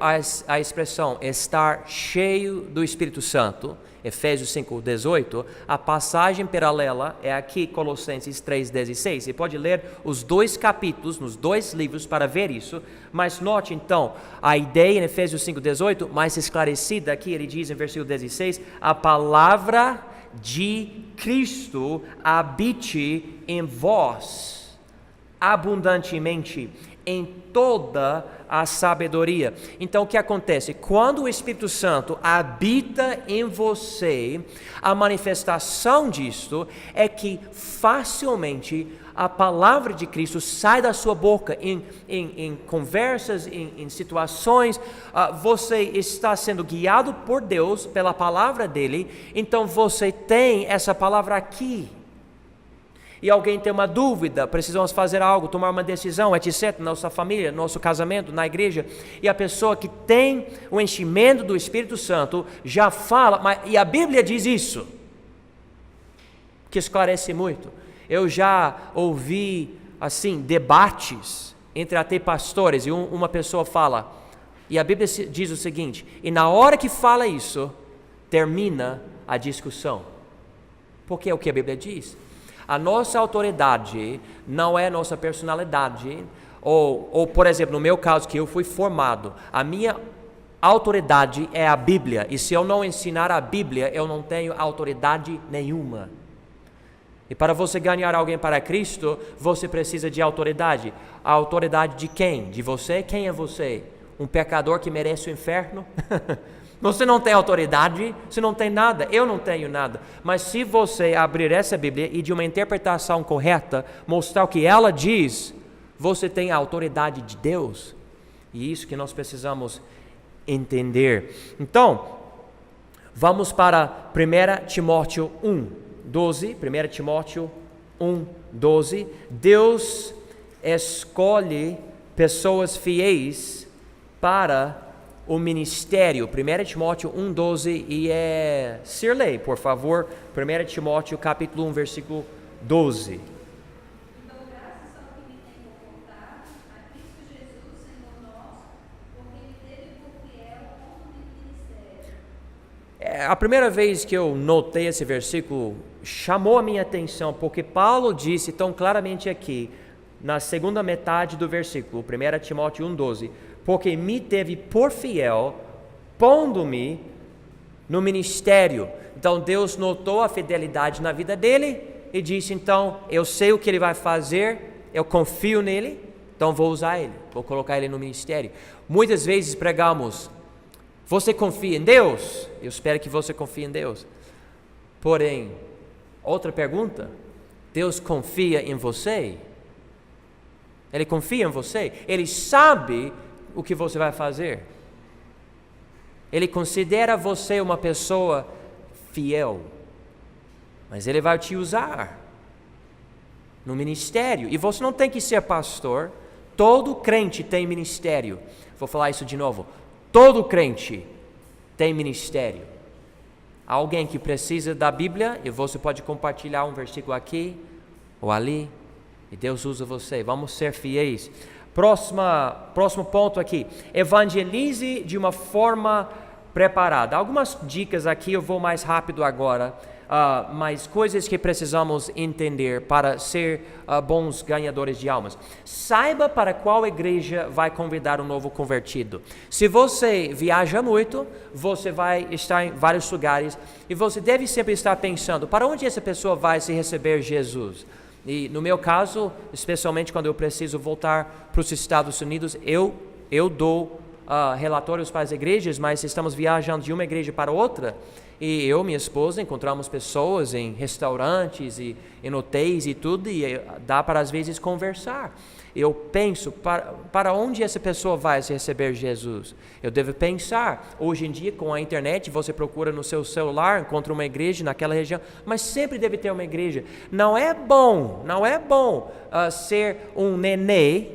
a expressão estar cheio do Espírito Santo, Efésios 5:18, a passagem paralela é aqui, Colossenses 3:16. Você pode ler os 2 capítulos, nos 2 livros, para ver isso. Mas note, então, a ideia em Efésios 5:18, mais esclarecida aqui, ele diz em versículo 16, a palavra de Cristo habite em vós, abundantemente, em toda a sabedoria. Então o que acontece? Quando o Espírito Santo habita em você, a manifestação disto é que facilmente a palavra de Cristo sai da sua boca em conversas, em situações, você está sendo guiado por Deus, pela palavra dele, então você tem essa palavra aqui. E alguém tem uma dúvida, precisamos fazer algo, tomar uma decisão, etc., na nossa família, no nosso casamento, na igreja, e a pessoa que tem o enchimento do Espírito Santo já fala, e a Bíblia diz isso, que esclarece muito. Eu já ouvi, assim, debates entre até pastores, e uma pessoa fala, e a Bíblia diz o seguinte, e na hora que fala isso, termina a discussão. Porque é o que a Bíblia diz. A nossa autoridade não é a nossa personalidade, ou, por exemplo, no meu caso, que eu fui formado, a minha autoridade é a Bíblia, e se eu não ensinar a Bíblia, eu não tenho autoridade nenhuma. E para você ganhar alguém para Cristo, você precisa de autoridade. A autoridade de quem? De você? Quem é você? Um pecador que merece o inferno? Você não tem autoridade, você não tem nada, eu não tenho nada. Mas se você abrir essa Bíblia e de uma interpretação correta, mostrar o que ela diz, você tem a autoridade de Deus. E isso que nós precisamos entender. Então, vamos para 1 Timóteo 1:12. 1 Timóteo 1:12. Deus escolhe pessoas fiéis para o ministério. 1 Timóteo 1:12 e Sirley, por favor, 1 Timóteo capítulo 1, versículo 12. Então, graças ao que me tem confortado, a Cristo Jesus, Senhor nosso, porque Ele teve por fiel como ministério. A primeira vez que eu notei esse versículo, chamou a minha atenção, porque Paulo disse tão claramente aqui, na segunda metade do versículo, 1 Timóteo 1:12, porque me teve por fiel, pondo-me no ministério. Então Deus notou a fidelidade na vida dele e disse, então, eu sei o que ele vai fazer, eu confio nele, então vou usar ele, vou colocar ele no ministério. Muitas vezes pregamos, você confia em Deus? Eu espero que você confie em Deus. Porém, outra pergunta, Deus confia em você? Ele confia em você? Ele sabe o que você vai fazer? Ele considera você uma pessoa fiel, mas Ele vai te usar no ministério, e você não tem que ser pastor. Todo crente tem ministério. Vou falar isso de novo, todo crente tem ministério. alguém que precisa da Bíblia, e você pode compartilhar um versículo aqui ou ali, e Deus usa você. Vamos ser fiéis. Próximo ponto aqui. Evangelize de uma forma preparada. Algumas dicas aqui, eu vou mais rápido agora, mas coisas que precisamos entender para ser bons ganhadores de almas. Saiba para qual igreja vai convidar um novo convertido. Se você viaja muito, você vai estar em vários lugares e você deve sempre estar pensando, para onde essa pessoa vai se receber Jesus? E no meu caso, especialmente quando eu preciso voltar para os Estados Unidos, eu dou relatórios para as igrejas, mas estamos viajando de uma igreja para outra, e eu e minha esposa encontramos pessoas em restaurantes e em hotéis e tudo, e dá para às vezes conversar. Eu penso, para onde essa pessoa vai se receber Jesus? Eu devo pensar, hoje em dia com a internet, você procura no seu celular, encontra uma igreja naquela região, mas sempre deve ter uma igreja. Não é bom ser um nenê,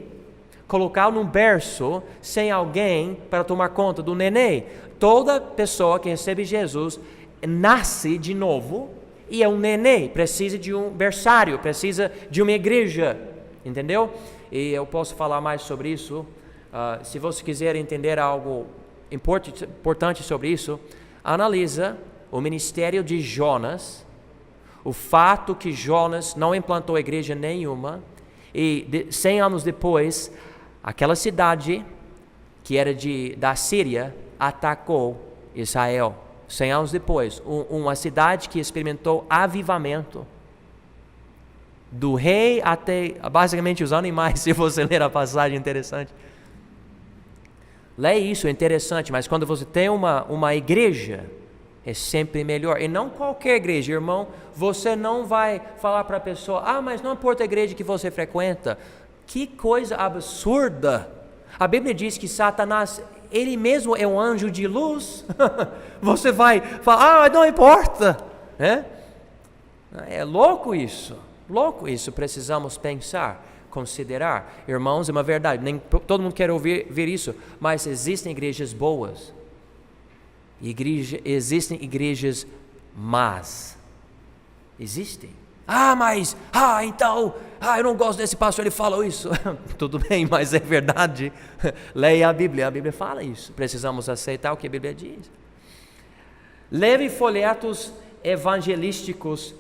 colocar num berço sem alguém para tomar conta do nenê. Toda pessoa que recebe Jesus nasce de novo e é um nenê, precisa de um berçário, precisa de uma igreja, entendeu? E eu posso falar mais sobre isso. Se você quiser entender algo importante sobre isso, analisa o ministério de Jonas, o fato que Jonas não implantou igreja nenhuma, e 100 anos depois, aquela cidade que era da Síria atacou Israel. 100 anos depois, uma cidade que experimentou avivamento, do rei até basicamente os animais, se você ler a passagem, interessante. Leia isso, é interessante, mas quando você tem uma igreja, é sempre melhor. E não qualquer igreja, irmão, você não vai falar para a pessoa, mas não importa a igreja que você frequenta. Que coisa absurda! A Bíblia diz que Satanás, ele mesmo é um anjo de luz. Você vai falar, não importa. É louco isso. Louco isso, precisamos pensar, considerar. Irmãos, é uma verdade, nem todo mundo quer ouvir isso, mas existem igrejas boas, existem igrejas más, existem. Eu não gosto desse pastor, ele falou isso. Tudo bem, mas é verdade. Leia a Bíblia fala isso, precisamos aceitar o que a Bíblia diz. Leve folhetos evangelísticos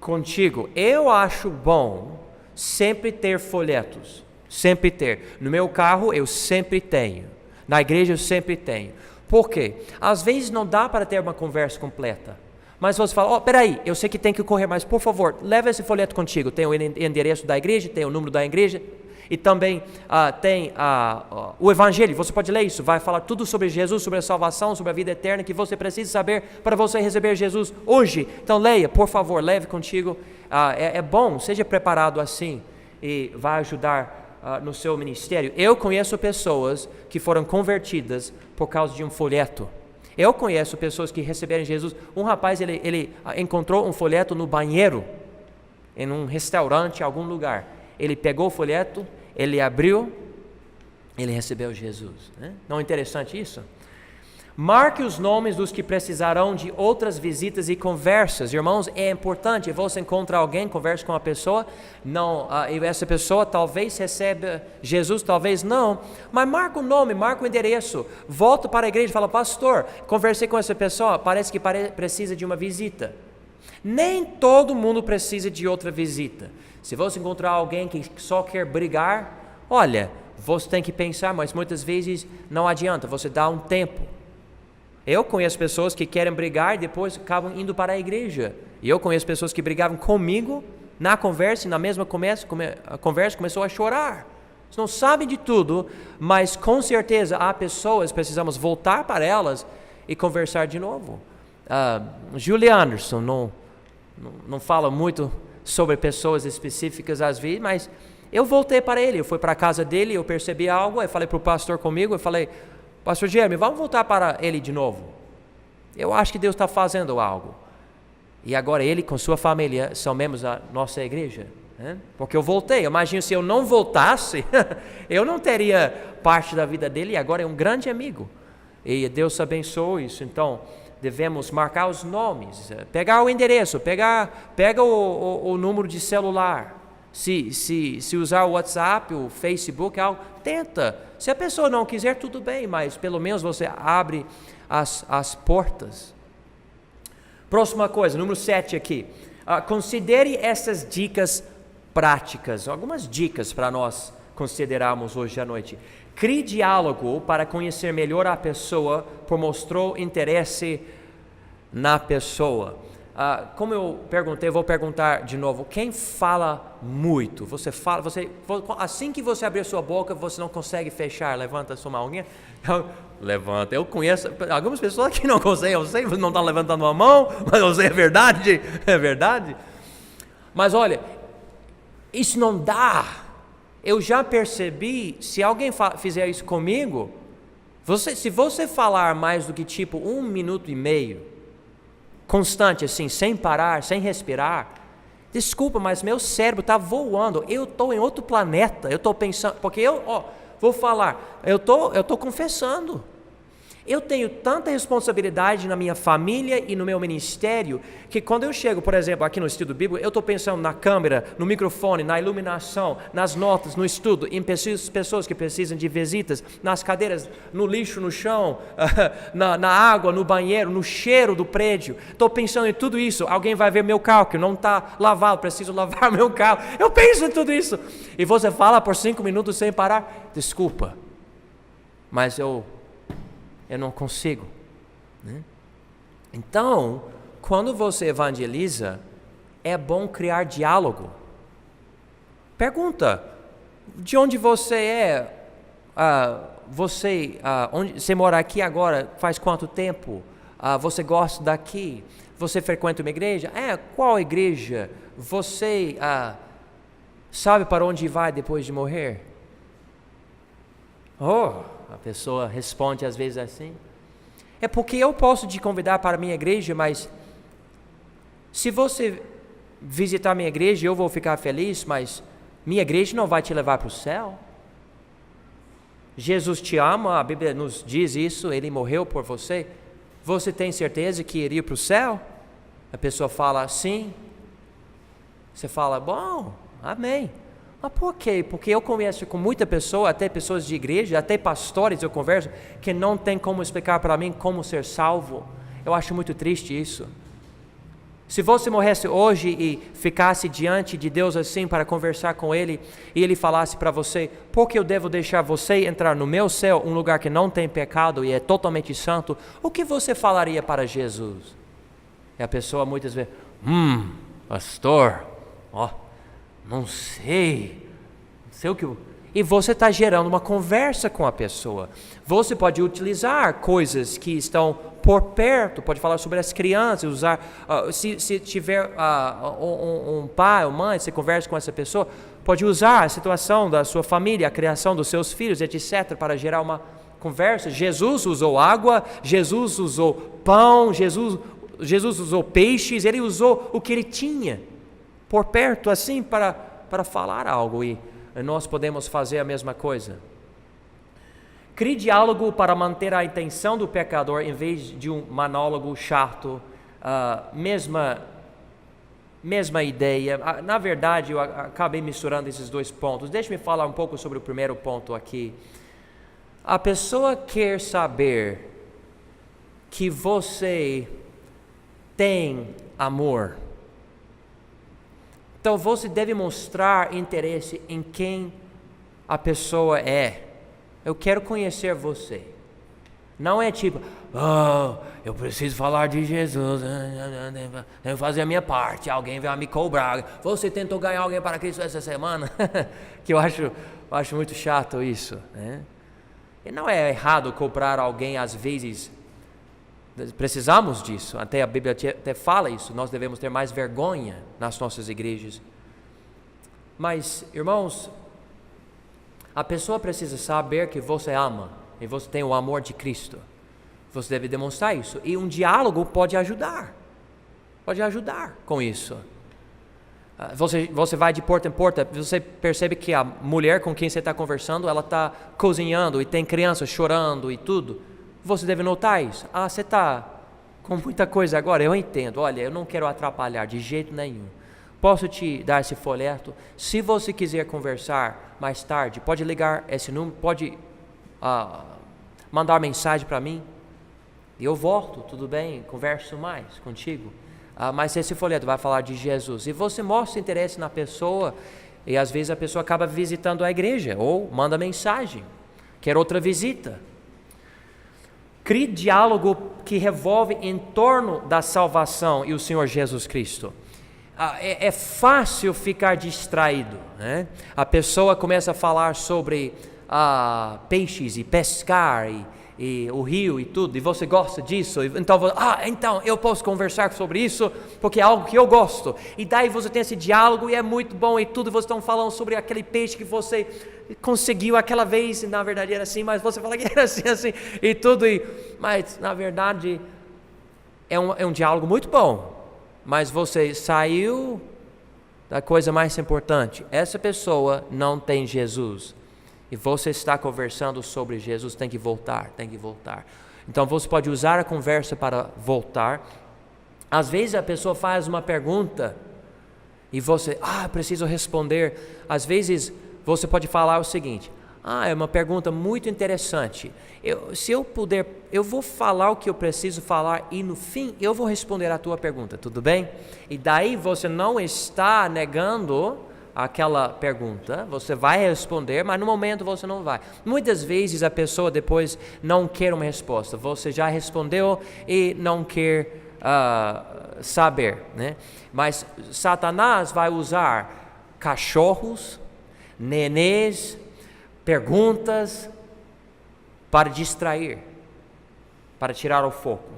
contigo. Eu acho bom sempre ter folhetos, sempre ter. No meu carro eu sempre tenho, na igreja eu sempre tenho. Por quê? Às vezes não dá para ter uma conversa completa, mas você fala, peraí, eu sei que tem que correr, mas por favor, leva esse folheto contigo. Tem o endereço da igreja, tem o número da igreja, e também tem o Evangelho. Você pode ler isso, vai falar tudo sobre Jesus, sobre a salvação, sobre a vida eterna, que você precisa saber para você receber Jesus hoje. Então leia, por favor, leve contigo. É bom, seja preparado assim, e vai ajudar no seu ministério. Eu conheço pessoas que foram convertidas por causa de um folheto. Eu conheço pessoas que receberam Jesus. Um rapaz, ele encontrou um folheto no banheiro, em um restaurante, em algum lugar. Ele pegou o folheto, ele abriu, ele recebeu Jesus. Não é interessante isso? Marque os nomes dos que precisarão de outras visitas e conversas. Irmãos, é importante. Você encontra alguém, conversa com uma pessoa, e essa pessoa talvez receba Jesus, talvez não, mas marca o nome, marca o endereço, volta para a igreja e fala, pastor, conversei com essa pessoa, parece que precisa de uma visita. Nem todo mundo precisa de outra visita. Se você encontrar alguém que só quer brigar, olha, você tem que pensar, mas muitas vezes não adianta, você dá um tempo. Eu conheço pessoas que querem brigar e depois acabam indo para a igreja. E eu conheço pessoas que brigavam comigo na conversa, e na mesma conversa começou a chorar. Você não sabe de tudo, mas com certeza há pessoas, precisamos voltar para elas e conversar de novo. Julie Anderson não fala muito sobre pessoas específicas às vezes, mas eu voltei para ele, eu fui para a casa dele, eu percebi algo, eu falei para o pastor comigo, eu falei, pastor Jeremy, vamos voltar para ele de novo. Eu acho que Deus está fazendo algo. E agora ele com sua família são membros da nossa igreja. Porque eu voltei. Imagino se eu não voltasse, eu não teria parte da vida dele, e agora é um grande amigo. E Deus abençoou isso. Então, devemos marcar os nomes, pegar o endereço, pega o número de celular. Se usar o WhatsApp, o Facebook, algo, tenta. Se a pessoa não quiser, tudo bem, mas pelo menos você abre as portas. Próxima coisa, número 7 aqui. Considere essas dicas práticas, algumas dicas para nós considerarmos hoje à noite. Crie diálogo para conhecer melhor a pessoa, por mostrou interesse na pessoa. Como eu perguntei, vou perguntar de novo. Quem fala muito? Assim que você abrir sua boca, você não consegue fechar. Levanta a sua mão. Levanta. Eu conheço algumas pessoas que não conseguem. Eu sei que não estão levantando a mão, mas eu sei, é verdade. É verdade. Mas olha, isso não dá. Eu já percebi, se alguém fizer isso comigo, se você falar mais do que 1 minuto e meio, constante assim, sem parar, sem respirar, desculpa, mas meu cérebro está voando, eu estou em outro planeta, eu estou pensando, porque vou falar, eu estou confessando. Eu tenho tanta responsabilidade na minha família e no meu ministério, que quando eu chego, por exemplo, aqui no estudo bíblico, eu estou pensando na câmera, no microfone, na iluminação, nas notas, no estudo, em pessoas que precisam de visitas, nas cadeiras, no lixo no chão, na água, no banheiro, no cheiro do prédio. Estou pensando em tudo isso. Alguém vai ver meu carro, que não está lavado, preciso lavar meu carro. Eu penso em tudo isso. E você fala por 5 minutos sem parar, desculpa, mas eu não consigo, né? Então, quando você evangeliza, é bom criar diálogo. Pergunta, de onde você é? Onde você mora aqui agora? Faz quanto tempo? Você gosta daqui? Você frequenta uma igreja? Qual igreja? Você sabe para onde vai depois de morrer? A pessoa responde às vezes assim. É porque eu posso te convidar para a minha igreja, mas se você visitar minha igreja, eu vou ficar feliz, mas minha igreja não vai te levar para o céu. Jesus te ama, a Bíblia nos diz isso, Ele morreu por você. Você tem certeza que iria para o céu? A pessoa fala sim. Você fala, bom, amém. Mas por quê? Porque eu converso com muita pessoa, até pessoas de igreja, até pastores eu converso, que não tem como explicar para mim como ser salvo. Eu acho muito triste isso. Se você morresse hoje e ficasse diante de Deus assim para conversar com Ele, e Ele falasse para você, por que eu devo deixar você entrar no meu céu, um lugar que não tem pecado e é totalmente santo, o que você falaria para Jesus? E a pessoa muitas vezes, pastor, não sei o que... E você está gerando uma conversa com a pessoa. Você pode utilizar coisas que estão por perto, pode falar sobre as crianças, usar... se tiver um pai ou mãe, você conversa com essa pessoa, pode usar a situação da sua família, a criação dos seus filhos, etc., para gerar uma conversa. Jesus usou água, Jesus usou pão, Jesus usou peixes, Ele usou o que Ele tinha por perto, assim, para falar algo, e nós podemos fazer a mesma coisa. Crie diálogo para manter a intenção do pecador, em vez de um monólogo chato, mesma ideia. Na verdade, eu acabei misturando esses dois pontos. Deixe-me falar um pouco sobre o primeiro ponto aqui. A pessoa quer saber que você tem amor. Então você deve mostrar interesse em quem a pessoa é. Eu quero conhecer você. Não é tipo, eu preciso falar de Jesus, tenho que fazer a minha parte, alguém vai me cobrar. Você tentou ganhar alguém para Cristo essa semana? Que eu acho muito chato isso, né? E não é errado cobrar alguém às vezes. Precisamos disso, até a Bíblia até fala isso, nós devemos ter mais vergonha nas nossas igrejas. Mas, irmãos, a pessoa precisa saber que você ama, e você tem o amor de Cristo. Você deve demonstrar isso, e um diálogo pode ajudar com isso. Você vai de porta em porta, você percebe que a mulher com quem você está conversando, ela está cozinhando, e tem crianças chorando e tudo. Você deve notar isso. Você está com muita coisa agora, eu entendo. Olha, eu não quero atrapalhar de jeito nenhum. Posso te dar esse folheto? Se você quiser conversar mais tarde, pode ligar esse número, pode mandar mensagem para mim. E eu volto, tudo bem, converso mais contigo. Mas esse folheto vai falar de Jesus. E você mostra interesse na pessoa, e às vezes a pessoa acaba visitando a igreja, ou manda mensagem, quer outra visita. Crie diálogo que revolve em torno da salvação e o Senhor Jesus Cristo. É fácil ficar distraído, né? A pessoa começa a falar sobre peixes e pescar e o rio e tudo, e você gosta disso, então eu posso conversar sobre isso, porque é algo que eu gosto, e daí você tem esse diálogo, e é muito bom, e tudo, vocês estão falando sobre aquele peixe que você conseguiu aquela vez, e na verdade era assim, mas você fala que era assim, e tudo, mas na verdade é um diálogo muito bom, mas você saiu da coisa mais importante. Essa pessoa não tem Jesus, e você está conversando sobre Jesus, tem que voltar. Então você pode usar a conversa para voltar. Às vezes a pessoa faz uma pergunta e você, preciso responder. Às vezes você pode falar o seguinte: é uma pergunta muito interessante. Se eu puder, eu vou falar o que eu preciso falar e no fim eu vou responder a tua pergunta, tudo bem? E daí você não está negando aquela pergunta, você vai responder, mas no momento você não vai. Muitas vezes a pessoa depois não quer uma resposta, você já respondeu e não quer saber, né? Mas Satanás vai usar cachorros, nenês, perguntas para distrair, para tirar o foco.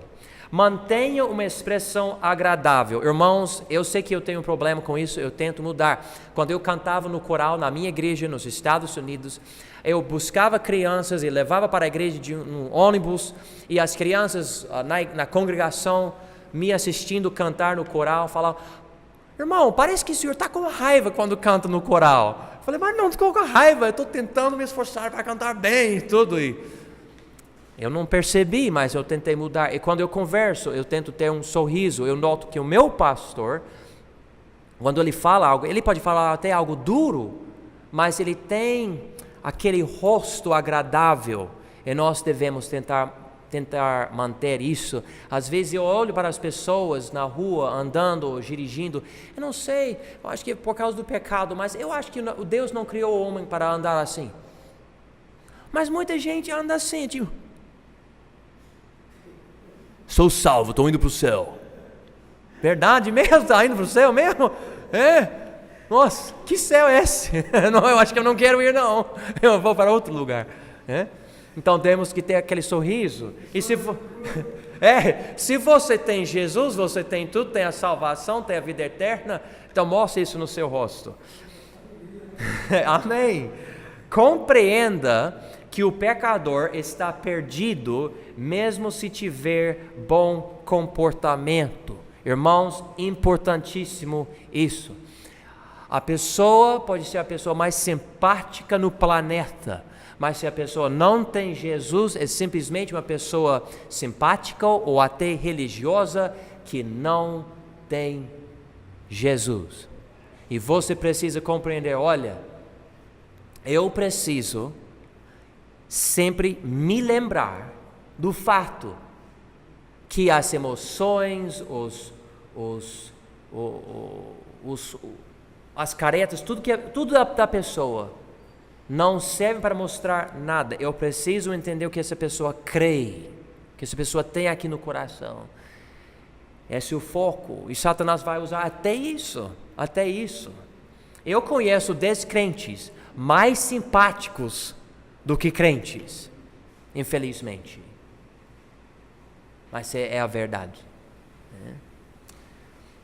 Mantenha uma expressão agradável. Irmãos, eu sei que eu tenho um problema com isso, eu tento mudar. Quando eu cantava no coral na minha igreja nos Estados Unidos, eu buscava crianças e levava para a igreja de um ônibus, e as crianças na congregação me assistindo cantar no coral falavam: irmão, parece que o senhor está com raiva quando canta no coral. Eu falei: mas não estou com raiva, eu estou tentando me esforçar para cantar bem e tudo. Eu não percebi, mas eu tentei mudar. E quando eu converso, eu tento ter um sorriso. Eu noto que o meu pastor, quando ele fala algo, ele pode falar até algo duro, mas ele tem aquele rosto agradável. E nós devemos tentar manter isso. Às vezes eu olho para as pessoas na rua, andando, dirigindo. Eu não sei, eu acho que é por causa do pecado, mas eu acho que Deus não criou o homem para andar assim. Mas muita gente anda assim, tipo: sou salvo, estou indo para o céu. Verdade mesmo? Está indo para o céu mesmo? Nossa, que céu é esse? Não, eu acho que eu não quero ir não. Eu vou para outro lugar. Então temos que ter aquele sorriso. E se você tem Jesus, você tem tudo, tem a salvação, tem a vida eterna. Então mostre isso no seu rosto. Amém. Compreenda que o pecador está perdido, mesmo se tiver bom comportamento. Irmãos, importantíssimo isso. A pessoa pode ser a pessoa mais simpática no planeta, mas se a pessoa não tem Jesus, é simplesmente uma pessoa simpática ou até religiosa que não tem Jesus. E você precisa compreender: olha, eu preciso sempre me lembrar do fato que as emoções, as caretas, tudo da pessoa não serve para mostrar nada. Eu preciso entender o que essa pessoa crê, que essa pessoa tem aqui no coração. Esse é o foco, e Satanás vai usar até isso. Eu conheço descrentes mais simpáticos do que crentes, infelizmente, mas é a verdade.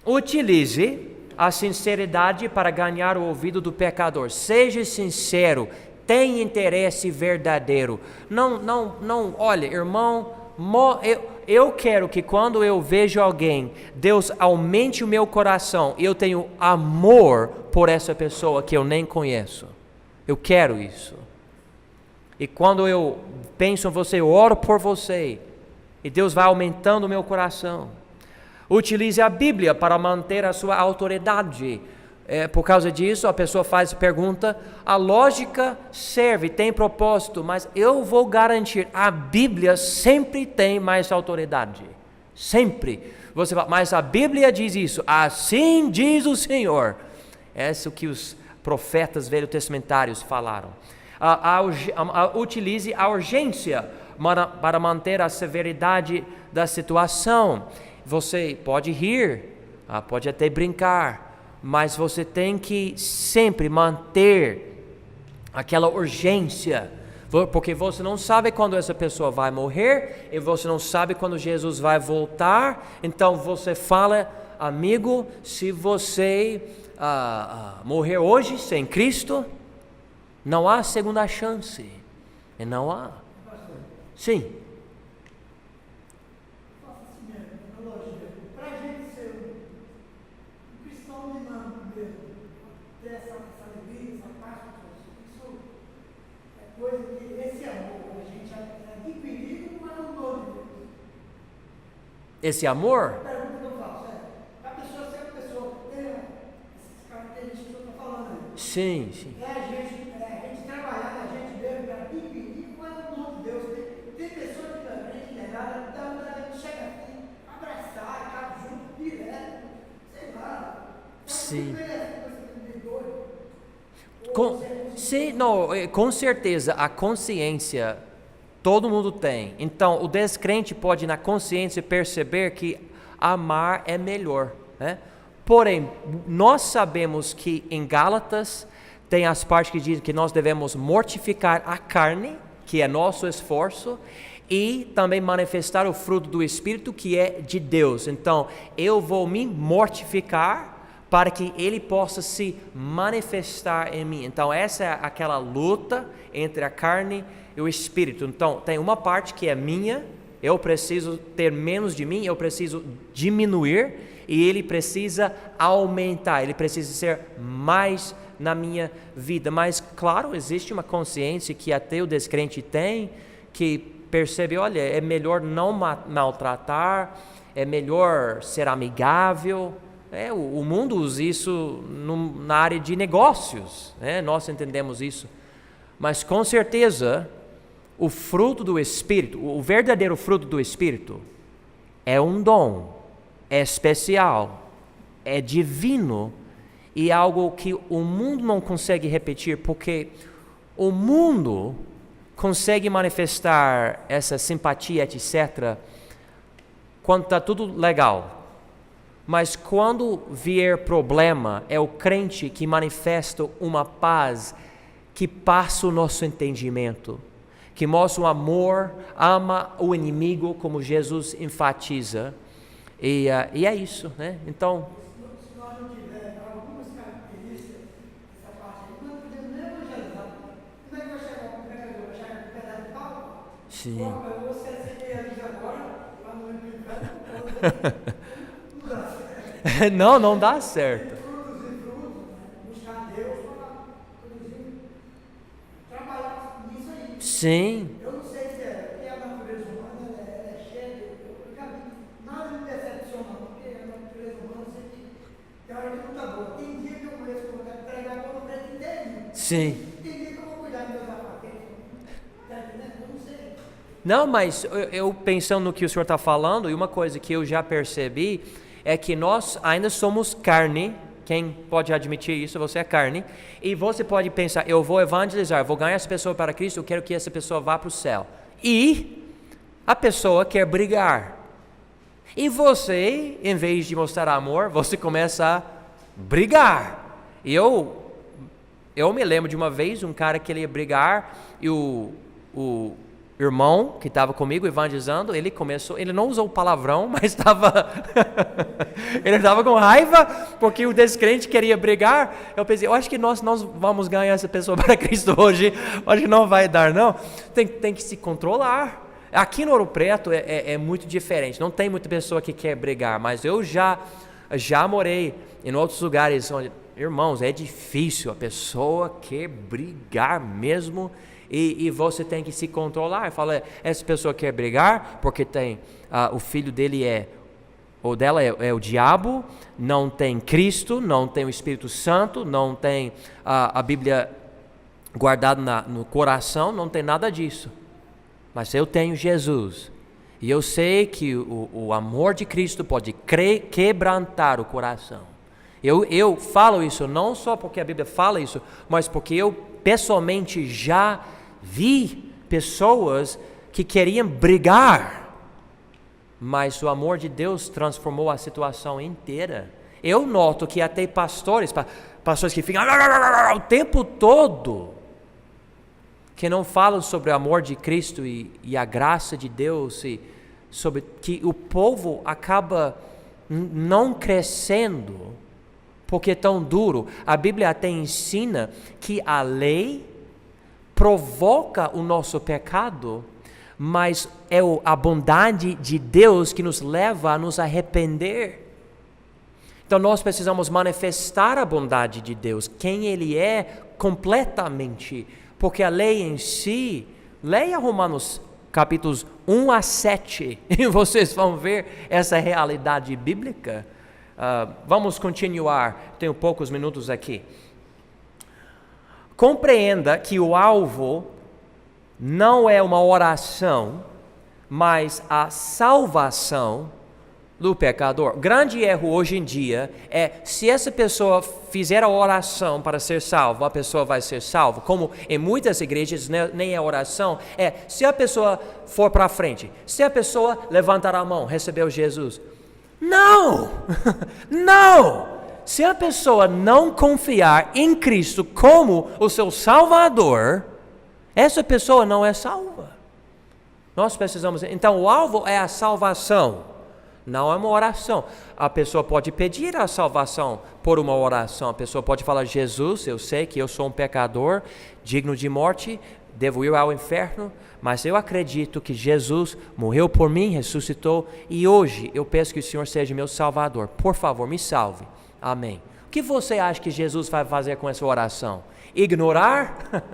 Utilize a sinceridade para ganhar o ouvido do pecador. Seja sincero, tenha interesse verdadeiro. Não, olha, irmão, eu quero que quando eu vejo alguém, Deus aumente o meu coração e eu tenho amor por essa pessoa que eu nem conheço. Eu quero isso. E quando eu penso em você, eu oro por você, E Deus vai aumentando o meu coração. Utilize a Bíblia para manter a sua autoridade. Por causa disso, a pessoa faz a pergunta, a lógica serve, tem propósito, mas eu vou garantir, a Bíblia sempre tem mais autoridade. Sempre. Você fala, mas a Bíblia diz isso, assim diz o Senhor. É isso que os profetas velho-testamentários falaram. Utilize a urgência para manter a severidade da situação. Você pode rir, pode até brincar, mas você tem que sempre manter aquela urgência, porque você não sabe quando essa pessoa vai morrer, e você não sabe quando Jesus vai voltar. Então você fala, amigo, se você morrer hoje sem Cristo, não há segunda chance, e não há. Sim. Para a gente ser um cristão dinâmico mesmo, ter essa alegria, essa paz, isso é coisa que esse amor a gente adquirido no amor de Deus. Esse amor? A pergunta que eu faço a pessoa ser uma pessoa que tem essas características que eu estou falando aí. Sim, sim. A gente trabalhar na gente mesmo para adquirir o amor de Deus. Tem pessoas que a gente negada, a gente chega aqui, abraçar, ficar junto, direto, sei lá. Sim. Com certeza, a consciência todo mundo tem. Então, o descrente pode na consciência perceber que amar é melhor, né? Porém, nós sabemos que em Gálatas tem as partes que dizem que nós devemos mortificar a carne, que é nosso esforço, e também manifestar o fruto do Espírito, que é de Deus. Então, eu vou me mortificar para que Ele possa se manifestar em mim. Então, essa é aquela luta entre a carne e o Espírito. Então, tem uma parte que é minha, eu preciso ter menos de mim, eu preciso diminuir, e Ele precisa aumentar, Ele precisa ser mais na minha vida. Mas, claro, existe uma consciência que até o descrente tem, que percebe, olha, é melhor não maltratar, é melhor ser amigável. O mundo usa isso na área de negócios, né? Nós entendemos isso. Mas, com certeza, o fruto do Espírito, o verdadeiro fruto do Espírito, é um dom, é especial, é divino, e algo que o mundo não consegue repetir, porque o mundo consegue manifestar essa simpatia, etc., quando está tudo legal. Mas quando vier problema, é o crente que manifesta uma paz que passa o nosso entendimento, que mostra o amor, ama o inimigo, como Jesus enfatiza. E é isso, né? Então, se nós não tivermos algumas características dessa parte aí, nós podemos nem evangelizar. Como é que vai chegar com o pregador? Vai chegar com um pedaço de pau? sim. Pô, você realiza agora, lá no Implicano, Não dá certo. produzir frutos, buscar Deus para produzir, trabalhar nisso aí. Sim. Eu não sei se porque a natureza humana ela é cheia, eu já vi, nada me decepciona, porque a natureza humana eu sei que tem hora que não está boa. Tem dia que eu conheço que eu quero pregar para o preto inteiro. Sim. Tem dia que eu vou cuidar dos meus apartamentos. Está entendendo? Eu não sei. Não, mas eu pensando no que o senhor está falando, e uma coisa que eu já percebi é que nós ainda somos carne. Quem pode admitir isso? Você é carne. E você pode pensar, eu vou evangelizar, vou ganhar essa pessoa para Cristo, eu quero que essa pessoa vá para o céu. E a pessoa quer brigar. E você, em vez de mostrar amor, você começa a brigar. E eu me lembro de uma vez, um cara que ele ia brigar, e o irmão que estava comigo evangelizando, ele não usou palavrão, mas ele estava com raiva, porque o descrente queria brigar. Eu pensei, eu acho que nós vamos ganhar essa pessoa para Cristo hoje, acho que não vai dar não. Tem que se controlar. Aqui no Ouro Preto é muito diferente, não tem muita pessoa que quer brigar, mas eu já morei em outros lugares onde, irmãos, é difícil, a pessoa quer brigar mesmo, E você tem que se controlar. Fala, essa pessoa quer brigar porque tem o filho dele ou dela é o diabo, não tem Cristo, não tem o Espírito Santo, não tem a Bíblia guardada no coração, não tem nada disso. Mas eu tenho Jesus. E eu sei que o amor de Cristo pode quebrantar o coração. Eu falo isso não só porque a Bíblia fala isso, mas porque eu pessoalmente já vi pessoas que queriam brigar, mas o amor de Deus transformou a situação inteira. Eu noto que até pastores que ficam o tempo todo, que não falam sobre o amor de Cristo e a graça de Deus, e sobre que o povo acaba não crescendo, porque é tão duro. A Bíblia até ensina que a lei provoca o nosso pecado, mas é a bondade de Deus que nos leva a nos arrepender. Então nós precisamos manifestar a bondade de Deus, quem Ele é completamente, porque a lei em si, leia Romanos capítulos 1 a 7, e vocês vão ver essa realidade bíblica. Vamos continuar, tenho poucos minutos aqui. Compreenda que o alvo não é uma oração, mas a salvação do pecador. Grande erro hoje em dia é, se essa pessoa fizer a oração para ser salvo, a pessoa vai ser salva. Como em muitas igrejas nem é oração, se a pessoa for para frente, se a pessoa levantar a mão, recebeu Jesus. Não! Não! Se a pessoa não confiar em Cristo como o seu Salvador, essa pessoa não é salva. Nós precisamos, então o alvo é a salvação, não é uma oração. A pessoa pode pedir a salvação por uma oração, a pessoa pode falar, Jesus, eu sei que eu sou um pecador, digno de morte, devo ir ao inferno, mas eu acredito que Jesus morreu por mim, ressuscitou, e hoje eu peço que o Senhor seja meu Salvador. Por favor, me salve. Amém. O que você acha que Jesus vai fazer com essa oração? Ignorar?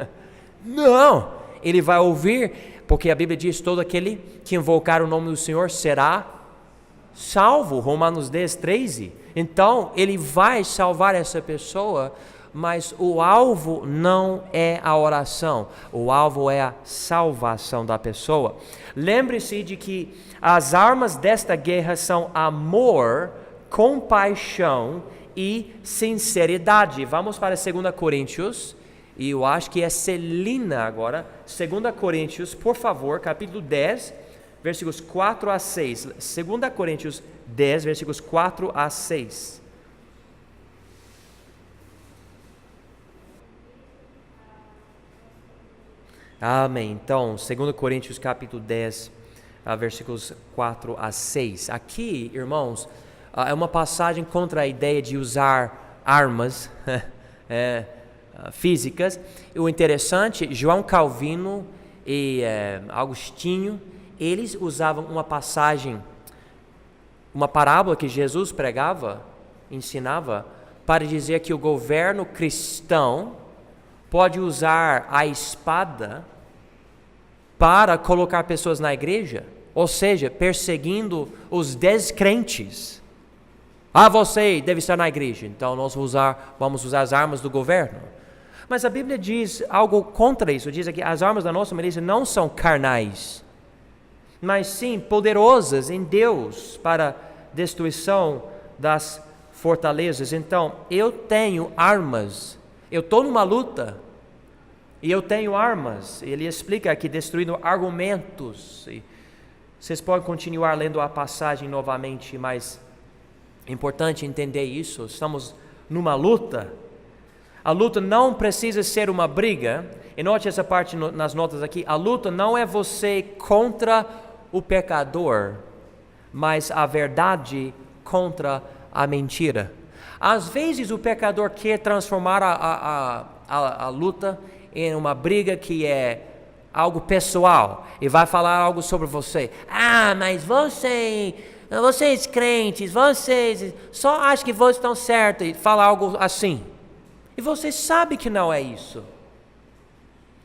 Não. Ele vai ouvir, porque a Bíblia diz, todo aquele que invocar o nome do Senhor será salvo. Romanos 10, 13. Então, Ele vai salvar essa pessoa, mas o alvo não é a oração, o alvo é a salvação da pessoa. Lembre-se de que as armas desta guerra são amor, compaixão e sinceridade. Vamos para 2 Coríntios, e eu acho que é Celina agora. 2 Coríntios, por favor, capítulo 10, versículos 4 a 6. 2 Coríntios 10, versículos 4 a 6. Amém. Então, 2 Coríntios capítulo 10, versículos 4 a 6. Aqui, irmãos, é uma passagem contra a ideia de usar armas físicas. O interessante, João Calvino e Agostinho, eles usavam uma passagem, uma parábola que Jesus pregava, ensinava, para dizer que o governo cristão pode usar a espada para colocar pessoas na igreja, ou seja, perseguindo os descrentes. Você deve estar na igreja, então nós vamos usar as armas do governo. Mas a Bíblia diz algo contra isso, diz que as armas da nossa milícia não são carnais, mas sim poderosas em Deus para destruição das fortalezas. Então, eu tenho armas, eu estou numa luta, e eu tenho armas. Ele explica aqui, destruindo argumentos. E vocês podem continuar lendo a passagem novamente, mas é importante entender isso. Estamos numa luta. A luta não precisa ser uma briga. E note essa parte nas notas aqui. A luta não é você contra o pecador, mas a verdade contra a mentira. Às vezes o pecador quer transformar a luta em uma briga que é algo pessoal, e vai falar algo sobre você. Mas vocês crentes, vocês só acham que vocês estão certos, e fala algo assim. E você sabe que não é isso.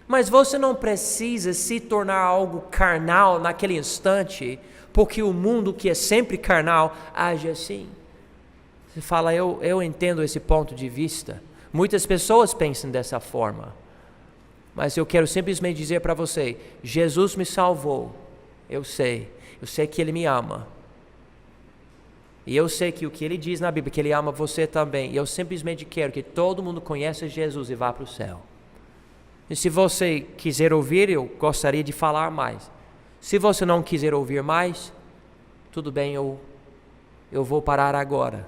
Mas você não precisa se tornar algo carnal naquele instante, porque o mundo que é sempre carnal age assim. Você fala, eu entendo esse ponto de vista. Muitas pessoas pensam dessa forma. Mas eu quero simplesmente dizer para você, Jesus me salvou. Eu sei que Ele me ama. E eu sei que o que Ele diz na Bíblia, que Ele ama você também. E eu simplesmente quero que todo mundo conheça Jesus e vá para o céu. E se você quiser ouvir, eu gostaria de falar mais. Se você não quiser ouvir mais, tudo bem, eu vou parar agora.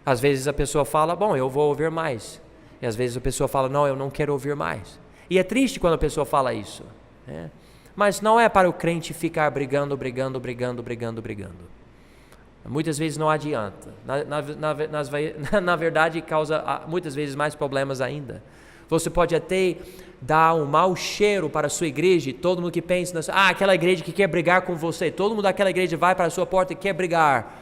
Às vezes a pessoa fala, bom, eu vou ouvir mais. E às vezes a pessoa fala, não, eu não quero ouvir mais. E é triste quando a pessoa fala isso, né? Mas não é para o crente ficar brigando. Muitas vezes não adianta. Na verdade, causa muitas vezes mais problemas ainda. Você pode até dar um mau cheiro para a sua igreja, e todo mundo que pensa, aquela igreja que quer brigar com você, todo mundo daquela igreja vai para a sua porta e quer brigar.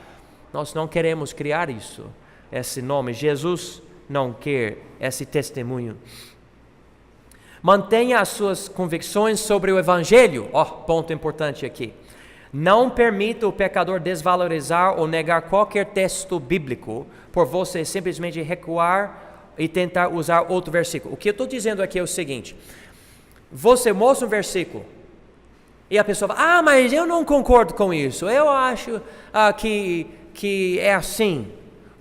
Nós não queremos criar isso, esse nome. Jesus não quer esse testemunho. Mantenha as suas convicções sobre o Evangelho. Ponto importante aqui. Não permita o pecador desvalorizar ou negar qualquer texto bíblico por você simplesmente recuar e tentar usar outro versículo. O que eu estou dizendo aqui é o seguinte: você mostra um versículo e a pessoa fala, mas eu não concordo com isso, eu acho que é assim.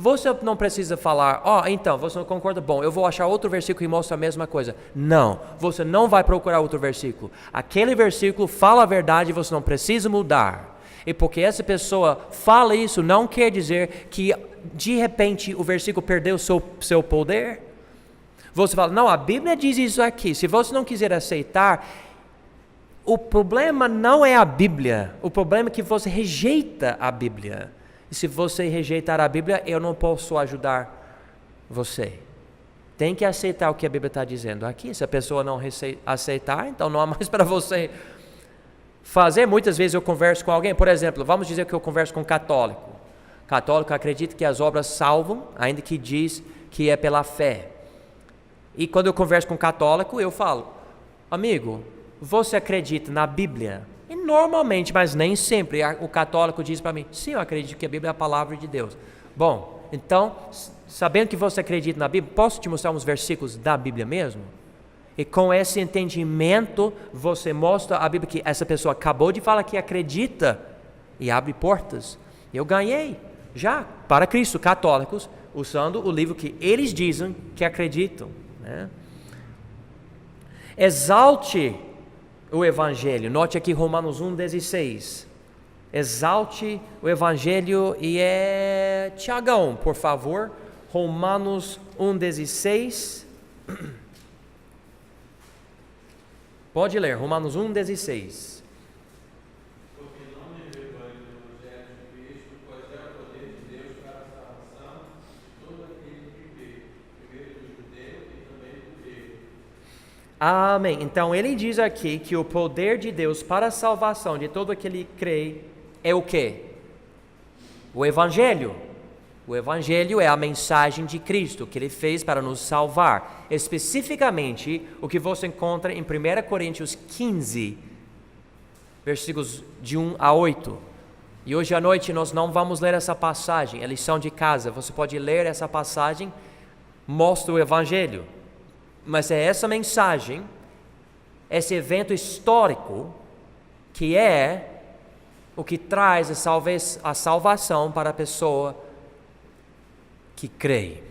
Você não precisa falar, então, você não concorda? Bom, eu vou achar outro versículo e mostro a mesma coisa. Não, você não vai procurar outro versículo. Aquele versículo fala a verdade e você não precisa mudar. E porque essa pessoa fala isso, não quer dizer que de repente o versículo perdeu seu poder. Você fala, não, a Bíblia diz isso aqui. Se você não quiser aceitar, o problema não é a Bíblia. O problema é que você rejeita a Bíblia. E se você rejeitar a Bíblia, eu não posso ajudar você. Tem que aceitar o que a Bíblia está dizendo aqui. Se a pessoa não aceitar, então não há mais para você fazer. Muitas vezes eu converso com alguém, por exemplo, vamos dizer que eu converso com um católico. Católico acredita que as obras salvam, ainda que diz que é pela fé. E quando eu converso com um católico, eu falo, amigo, você acredita na Bíblia? E normalmente, mas nem sempre, o católico diz para mim, sim, eu acredito que a Bíblia é a palavra de Deus. Bom, então, sabendo que você acredita na Bíblia, posso te mostrar uns versículos da Bíblia mesmo? E com esse entendimento, você mostra a Bíblia que essa pessoa acabou de falar que acredita e abre portas. Eu ganhei já para Cristo, católicos, usando o livro que eles dizem que acreditam, né? Exalte o Evangelho. Note aqui Romanos 1,16. Exalte o Evangelho e é Tiagão, por favor. Romanos 1,16. Pode ler, Romanos 1,16. Porque não me vergonho do Evangelho de Cristo, pois é o poder de Deus para a salvação de todo aquele que crê, primeiro do judeu e também do grego. Amém. Então ele diz aqui que o poder de Deus para a salvação de todo aquele que crê é o quê? O Evangelho. O Evangelho é a mensagem de Cristo, que Ele fez para nos salvar. Especificamente, o que você encontra em 1 Coríntios 15, versículos de 1 a 8. E hoje à noite nós não vamos ler essa passagem, é lição de casa. Você pode ler essa passagem, mostra o Evangelho. Mas é essa mensagem, esse evento histórico, que é o que traz a salvação para a pessoa que crê.